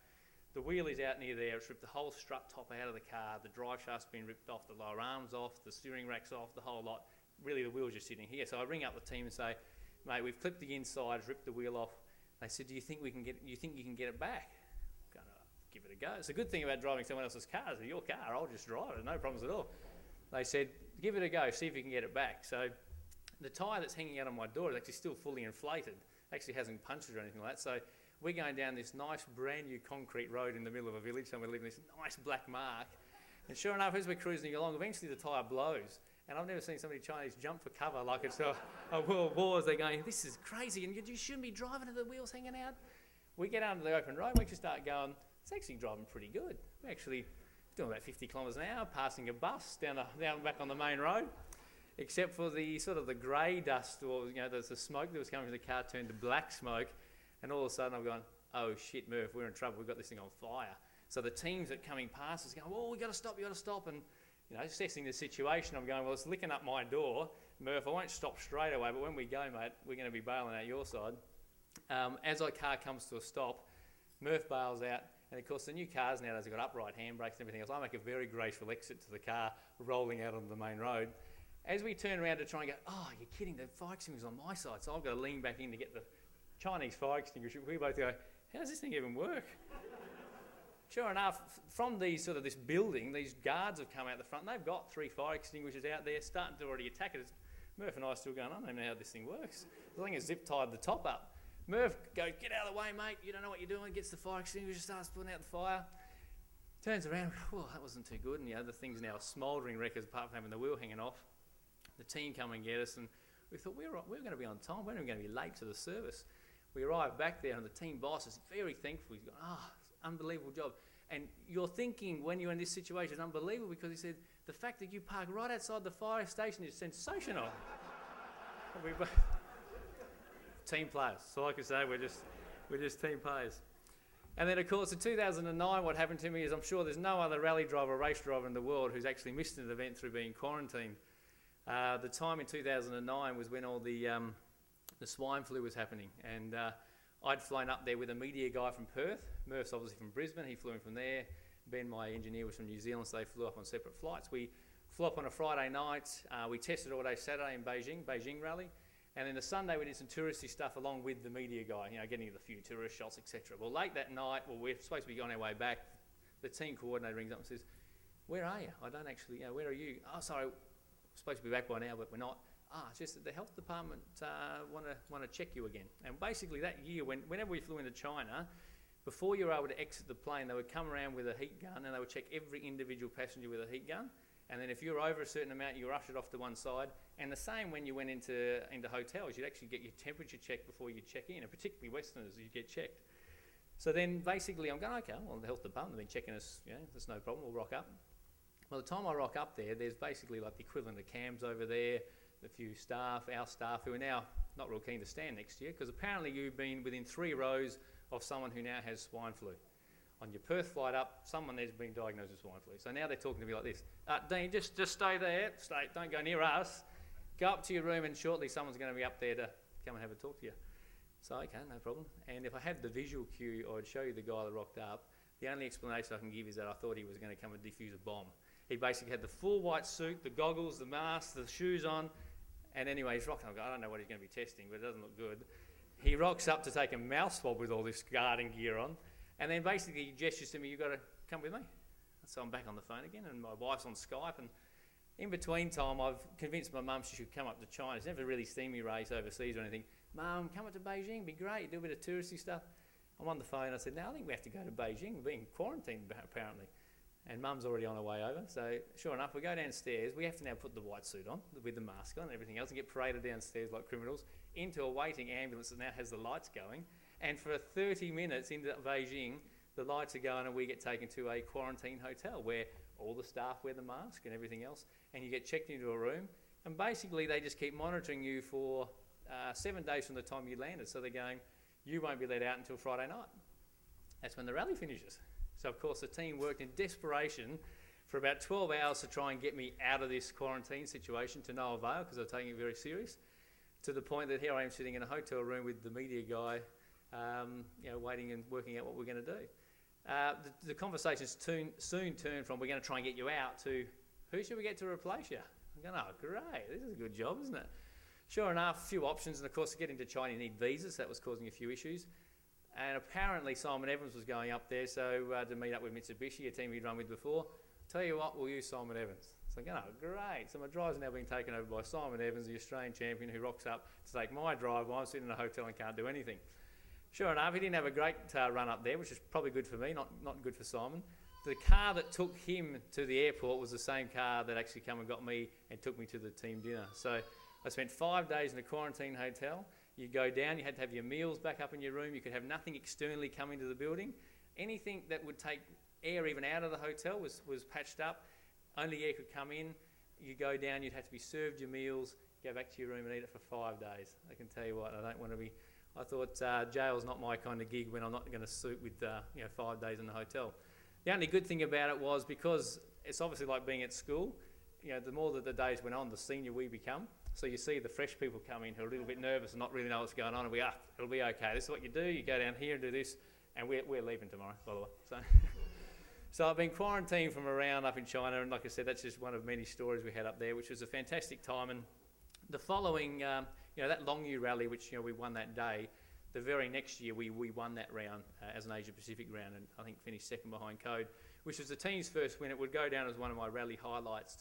The wheel is out near there. It's ripped the whole strut top out of the car. The drive shaft's been ripped off, the lower arms off, the steering rack's off, the whole lot. Really, the wheel's just sitting here. So I ring up the team and say, mate, we've clipped the insides, ripped the wheel off. They said, do you think you think you can get it back? I'm going, give it a go. It's a good thing about driving someone else's car. It's your car, I'll just drive it, no problems at all. They said, give it a go, see if you can get it back. So the tyre that's hanging out on my door is actually still fully inflated. Actually hasn't punctured or anything like that. So we're going down this nice brand new concrete road in the middle of a village, and we're leaving this nice black mark. And sure enough, as we're cruising along, eventually the tyre blows. And I've never seen somebody Chinese jump for cover like it's a world war. They're going, this is crazy, and you shouldn't be driving with the wheels hanging out. We get out into the open road, we actually start going, it's actually driving pretty good. We're actually doing about 50 kilometres an hour, passing a bus down back on the main road, except for the sort of the grey dust, or there's the smoke that was coming from the car turned to black smoke, and all of a sudden I'm going, oh shit, Murph, we're in trouble, we've got this thing on fire. So the teams that coming past us going, oh, you got to stop, and assessing the situation, I'm going, well, it's licking up my door, Murph, I won't stop straight away, but when we go, mate, we're going to be bailing out your side. As our car comes to a stop, Murph bails out, and of course the new cars nowadays have got upright handbrakes and everything else. I make a very graceful exit to the car, rolling out onto the main road. As we turn around to try and go, oh, you're kidding, the fire extinguisher's on my side, so I've got to lean back in to get the Chinese fire extinguisher. We both go, how does this thing even work? Sure enough, from this building, these guards have come out the front, and they've got 3 fire extinguishers out there starting to already attack it. Murph and I are still going, I don't even know how this thing works. The thing is zip-tied the top up. Murph goes, get out of the way, mate, you don't know what you're doing, gets the fire extinguisher, starts putting out the fire, turns around, well, that wasn't too good, and the thing's now a smouldering wreck apart from having the wheel hanging off. The team come and get us, and we thought we were going to be on time, we weren't going to be late to the service. We arrived back there, and the team boss is very thankful. He's gone, unbelievable job. And you're thinking when you're in this situation, it's unbelievable, because he said, the fact that you park right outside the fire station is sensational. Team players. So like I say, we're just team players. And then of course in 2009 what happened to me is, I'm sure there's no other rally driver or race driver in the world who's actually missed an event through being quarantined. The time in 2009 was when all the swine flu was happening, and I'd flown up there with a media guy from Perth. Murph's obviously from Brisbane, he flew in from there. Ben, my engineer, was from New Zealand, so they flew up on separate flights. We flew up on a Friday night, we tested all day Saturday in Beijing Rally. And then the Sunday we did some touristy stuff along with the media guy, getting a few tourist shots, etc. Well, late that night, we're supposed to be on our way back, the team coordinator rings up and says, where are you? I don't actually, where are you? Oh, sorry, we're supposed to be back by now, but we're not. It's just that the health department want to check you again. And basically that year, whenever we flew into China, before you were able to exit the plane, they would come around with a heat gun and they would check every individual passenger with a heat gun. And then if you were over a certain amount, you were ushered off to one side. And the same when you went into hotels, you'd actually get your temperature checked before you check in, and particularly Westerners, you get checked. So then basically I'm going, okay, well, the health department have been checking us, there's no problem, we'll rock up. Well, the time I rock up there, there's basically like the equivalent of cams over there, a few staff, our staff, who are now not real keen to stand next to you, because apparently you've been within 3 rows of someone who now has swine flu. On your Perth flight up, someone there's been diagnosed with swine flu. So now they're talking to me like this. Dean, just stay there. Don't go near us. Go up to your room and shortly someone's going to be up there to come and have a talk to you. So, okay, no problem. And if I had the visual cue, I'd show you the guy that rocked up. The only explanation I can give is that I thought he was going to come and defuse a bomb. He basically had the full white suit, the goggles, the mask, the shoes on. And anyway, he's rocking. I don't know what he's going to be testing, but it doesn't look good. He rocks up to take a mouth swab with all this guarding gear on. And then basically he gestures to me, you've got to come with me. So I'm back on the phone again, and my wife's on Skype. And in between time, I've convinced my mum she should come up to China. She's never really seen me race overseas or anything. Mum, come up to Beijing, it'd be great, do a bit of touristy stuff. I'm on the phone, I said, no, I think we have to go to Beijing. We're being quarantined apparently. And Mum's already on her way over. So sure enough, we go downstairs. We have to now put the white suit on with the mask on and everything else and get paraded downstairs like criminals into a waiting ambulance that now has the lights going. And for 30 minutes into Beijing, the lights are going and we get taken to a quarantine hotel where all the staff wear the mask and everything else, and you get checked into a room, and basically they just keep monitoring you for 7 days from the time you landed. So they're going, you won't be let out until Friday night. That's when the rally finishes. So of course the team worked in desperation for about 12 hours to try and get me out of this quarantine situation, to no avail, because they're taking it very serious, to the point that here I am sitting in a hotel room with the media guy, waiting and working out what we're going to do. The conversations soon turned from, we're going to try and get you out, to, who should we get to replace you? I'm going, oh great, this is a good job, isn't it? Sure enough, a few options, and of course to get into China you need visas, so that was causing a few issues. And apparently Simon Evans was going up there, so to meet up with Mitsubishi, a team he'd run with before. Tell you what, we'll use Simon Evans. So I'm going, oh great, so my drive's now being taken over by Simon Evans, the Australian champion, who rocks up to take my drive while I'm sitting in a hotel and can't do anything. Sure enough, he didn't have a great run up there, which is probably good for me, not good for Simon. The car that took him to the airport was the same car that actually came and got me and took me to the team dinner. So I spent 5 days in a quarantine hotel. You go down, you had to have your meals back up in your room, you could have nothing externally come into the building. Anything that would take air even out of the hotel was patched up. Only air could come in. You go down, you'd have to be served your meals, go back to your room and eat it for 5 days. I can tell you what, I thought jail's not my kind of gig when I'm not going to suit with 5 days in the hotel. The only good thing about it was, because it's obviously like being at school, the more that the days went on, the senior we become. So you see the fresh people come in who are a little bit nervous and not really know what's going on, and it'll be okay. This is what you do. You go down here and do this, and we're leaving tomorrow, by the way. So I've been quarantined from around up in China, and like I said, that's just one of many stories we had up there, which was a fantastic time. And the following, that Longyu rally, which we won that day, the very next year we won that round as an Asia Pacific round, and I think finished second behind Code, which was the team's first win. It would go down as one of my rally highlights.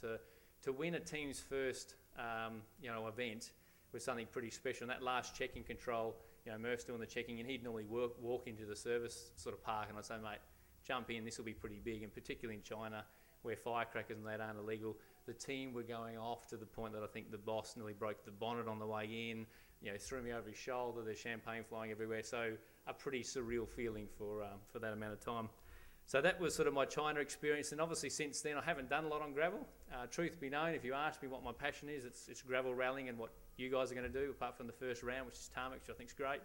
To win a team's first event was something pretty special. And that last check-in control, Murph's doing the checking, and he'd normally walk into the service sort of park, and I'd say, mate, jump in, this will be pretty big. And particularly in China, where firecrackers and that aren't illegal, the team were going off to the point that I think the boss nearly broke the bonnet on the way in, threw me over his shoulder, there's champagne flying everywhere. So a pretty surreal feeling for that amount of time. So that was sort of my China experience, and obviously since then I haven't done a lot on gravel. Truth be known, if you ask me what my passion is, it's gravel rallying and what you guys are going to do, apart from the first round, which is tarmac, which I think is great.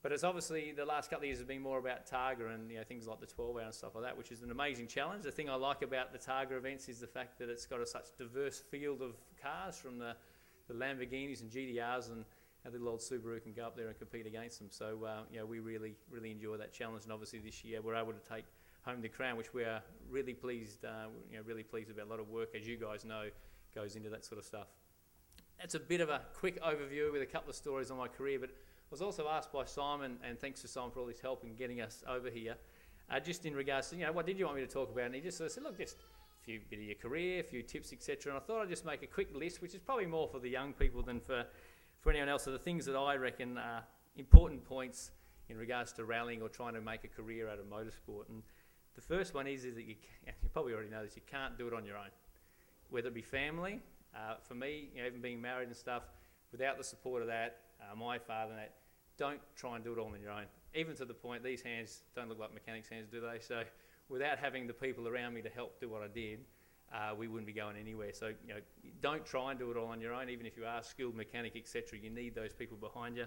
But it's obviously the last couple of years have been more about Targa and things like the 12 hour and stuff like that, which is an amazing challenge. The thing I like about the Targa events is the fact that it's got such diverse field of cars, from the Lamborghinis and GTRs, and our little old Subaru can go up there and compete against them. So we really enjoy that challenge, and obviously this year we're able to take home the crown, which we are really pleased. Really pleased about. A lot of work, as you guys know, goes into that sort of stuff. That's a bit of a quick overview with a couple of stories on my career, but I was also asked by Simon, and thanks to Simon for all his help in getting us over here, just in regards to, what did you want me to talk about? And he just sort of said, look, just a few bit of your career, a few tips, etc. And I thought I'd just make a quick list, which is probably more for the young people than for anyone else, of the things that I reckon are important points in regards to rallying or trying to make a career out of motorsport. And the first one is that you probably already know this, you can't do it on your own. Whether it be family, for me, even being married and stuff, without the support of that, my father and that, don't try and do it all on your own. Even to the point, these hands don't look like mechanics' hands, do they? So without having the people around me to help do what I did, we wouldn't be going anywhere. So don't try and do it all on your own. Even if you are a skilled mechanic, etc., you need those people behind you.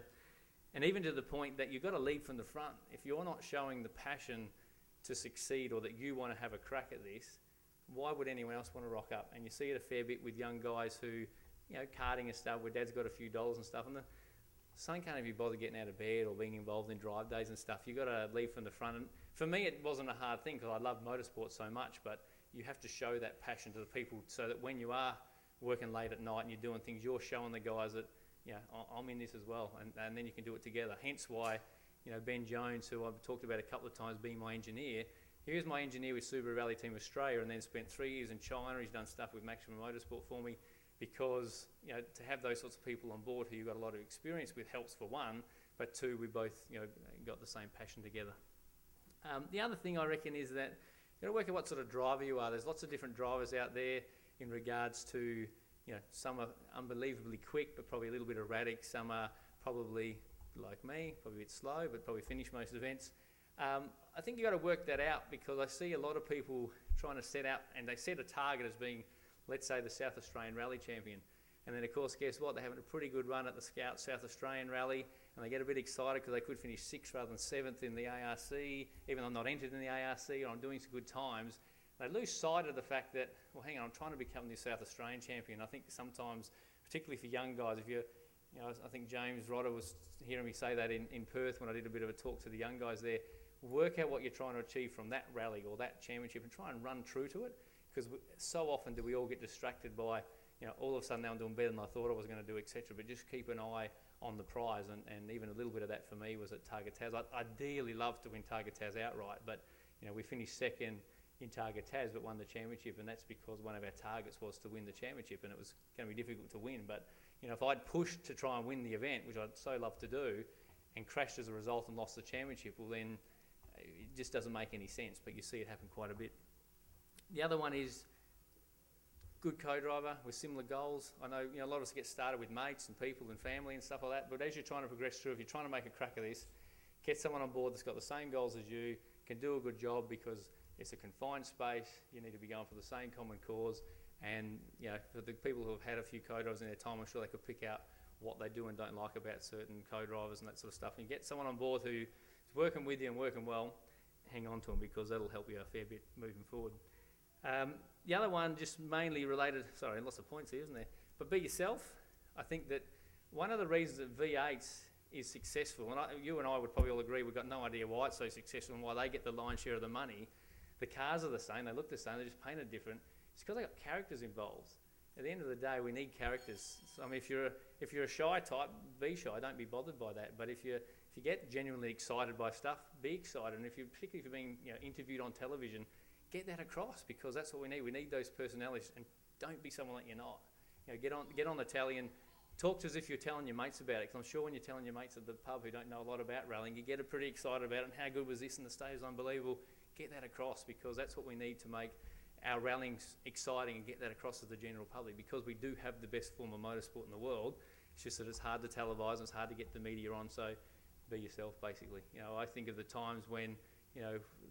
And even to the point that you've got to lead from the front. If you're not showing the passion to succeed, or that you want to have a crack at this, why would anyone else want to rock up? And you see it a fair bit with young guys who, karting and stuff, where dad's got a few dollars and stuff, and the son can't even bother getting out of bed or being involved in drive days and stuff. You've got to lead from the front. And for me, it wasn't a hard thing, because I love motorsport so much, but you have to show that passion to the people, so that when you are working late at night and you're doing things, you're showing the guys that, I'm in this as well, and then you can do it together. Hence why, Ben Jones, who I've talked about a couple of times being my engineer, he was my engineer with Subaru Rally Team Australia, and then spent 3 years in China. He's done stuff with Maximum Motorsport for me, because to have those sorts of people on board who you've got a lot of experience with helps, for one, but two, we both got the same passion together. The other thing I reckon is that you've got to work out what sort of driver you are. There's lots of different drivers out there in regards to, some are unbelievably quick but probably a little bit erratic. Some are probably like me, probably a bit slow but probably finish most events. I think you've got to work that out, because I see a lot of people trying to set out, and they set a target as being, let's say, the South Australian Rally champion. And then, of course, guess what? They're having a pretty good run at the Scout South Australian Rally, and they get a bit excited because they could finish 6th rather than 7th in the ARC, even though I'm not entered in the ARC or I'm doing some good times. They lose sight of the fact that, well, hang on, I'm trying to become the South Australian champion. I think sometimes, particularly for young guys, if you're, I think James Rodder was hearing me say that in Perth when I did a bit of a talk to the young guys there. Work out what you're trying to achieve from that rally or that championship and try and run true to it, because so often do we all get distracted by, all of a sudden now I'm doing better than I thought I was going to do, etc. But just keep an eye on the prize, and even a little bit of that for me was at Targa Taz. I'd ideally love to win Targa Taz outright, but we finished second in Targa Taz but won the championship, and that's because one of our targets was to win the championship, and it was going to be difficult to win. But if I'd pushed to try and win the event, which I'd so love to do, and crashed as a result and lost the championship, well then it just doesn't make any sense. But you see it happen quite a bit. The other one is good co-driver with similar goals. I know, a lot of us get started with mates and people and family and stuff like that, but as you're trying to progress through, if you're trying to make a crack of this, get someone on board that's got the same goals as you, can do a good job because it's a confined space, you need to be going for the same common cause, and for the people who have had a few co-drivers in their time, I'm sure they could pick out what they do and don't like about certain co-drivers and that sort of stuff. And you get someone on board who's working with you and working well, hang on to them because that'll help you a fair bit moving forward. The other one, just mainly related, sorry, lots of points here, isn't there? But be yourself. I think that one of the reasons that V8s is successful, and you and I would probably all agree, we've got no idea why it's so successful and why they get the lion's share of the money. The cars are the same, they look the same, they're just painted different. It's because they've got characters involved. At the end of the day, we need characters. So, I mean, if you're a shy type, be shy, don't be bothered by that. But if you get genuinely excited by stuff, be excited. And particularly if you're being interviewed on television, get that across because that's what we need. We need those personalities, and don't be someone that you're not. Get on the tally and talk as if you're telling your mates about it. Because I'm sure when you're telling your mates at the pub who don't know a lot about rallying, you get pretty excited about it. And how good was this? And the stage is unbelievable. Get that across because that's what we need to make our rallying exciting and get that across to the general public because we do have the best form of motorsport in the world. It's just that it's hard to televise and it's hard to get the media on. So be yourself, basically. I think of the times when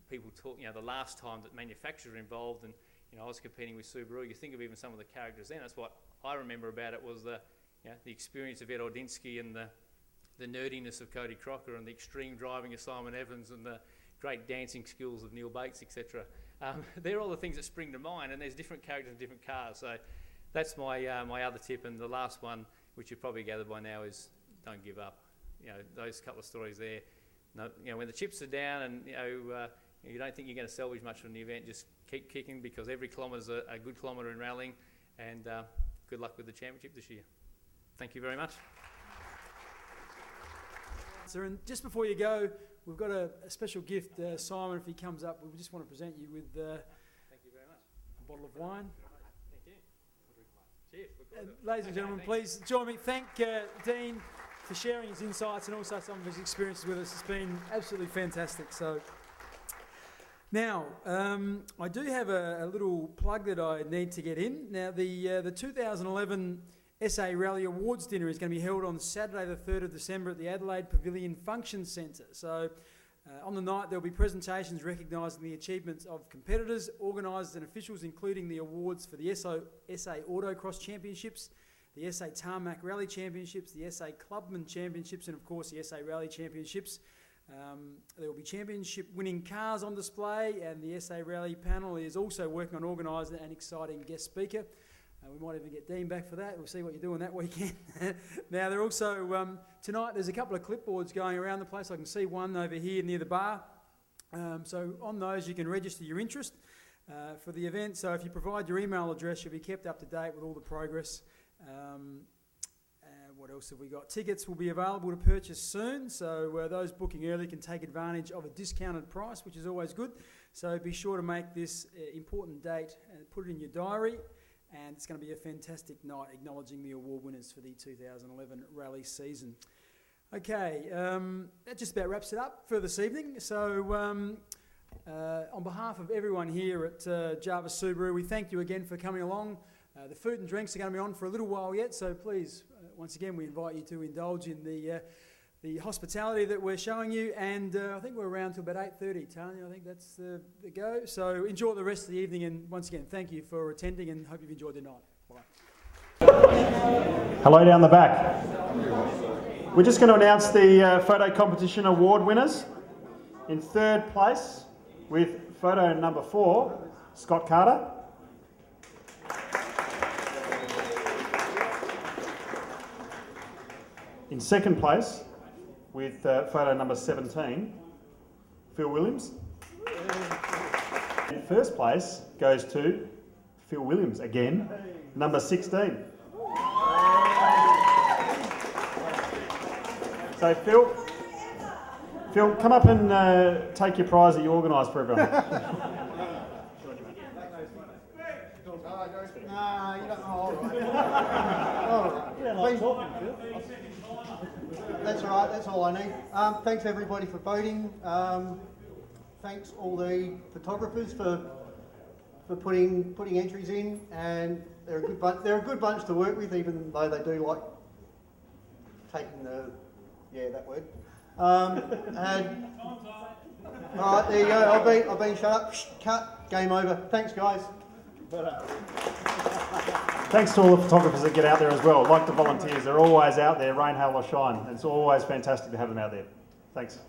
people talk, the last time that manufacturers were involved and, I was competing with Subaru, you think of even some of the characters then. That's what I remember about it was the experience of Ed Ordinsky and the nerdiness of Cody Crocker and the extreme driving of Simon Evans and the great dancing skills of Neil Bates, etc. They're all the things that spring to mind, and there's different characters in different cars. So that's my my other tip. And the last one, which you've probably gathered by now, is don't give up. Those couple of stories there. No, when the chips are down and you don't think you're going to salvage much from the event, just keep kicking because every kilometre's a good kilometre in rallying. And good luck with the championship this year. Thank you very much. So, and just before you go, we've got a special gift. Simon, if he comes up, we just want to present you with thank you very much. A bottle of wine. Thank you. Cheers. Ladies and gentlemen, please join me. Thank Dean for sharing his insights and also some of his experiences with us. It's been absolutely fantastic. So now, I do have a little plug that I need to get in. Now, the 2011 SA Rally Awards Dinner is going to be held on Saturday the 3rd of December at the Adelaide Pavilion Function Centre. So on the night there will be presentations recognising the achievements of competitors, organisers and officials, including the awards for the SA Autocross Championships, the SA Tarmac Rally Championships, the SA Clubman Championships and of course the SA Rally Championships. There will be championship winning cars on display, and the SA Rally panel is also working on organising an exciting guest speaker. We might even get Dean back for that. We'll see what you're doing that weekend. Now, they're also, tonight there's a couple of clipboards going around the place. I can see one over here near the bar. So on those you can register your interest for the event. So if you provide your email address, you'll be kept up to date with all the progress. What else have we got? Tickets will be available to purchase soon. So those booking early can take advantage of a discounted price, which is always good. So be sure to make this important date and put it in your diary. And it's going to be a fantastic night acknowledging the award winners for the 2011 rally season. Okay, that just about wraps it up for this evening. So on behalf of everyone here at Jarvis Subaru, we thank you again for coming along. The food and drinks are going to be on for a little while yet, so please, once again, we invite you to indulge in the hospitality that we're showing you, and I think we're around till about 8:30, Tanya. I think that's the go. So enjoy the rest of the evening, and once again, thank you for attending, and hope you've enjoyed the night. Bye. Hello down the back. We're just going to announce the photo competition award winners. In third place, with photo number 4, Scott Carter. In second place, with photo number 17, Phil Williams. And first place goes to Phil Williams again, number 16. So Phil, come up and take your prize that you organised for everyone. Nah, you don't know. All right. That's all right, that's all I need. Thanks everybody for voting. Thanks all the photographers for for putting entries in, and they're a good bunch to work with, even though they do like taking that word. And all right, there you go. I've been shut up. Cut. Game over. Thanks, guys. Thanks to all the photographers that get out there as well. Like the volunteers, they're always out there, rain, hail or shine. It's always fantastic to have them out there. Thanks.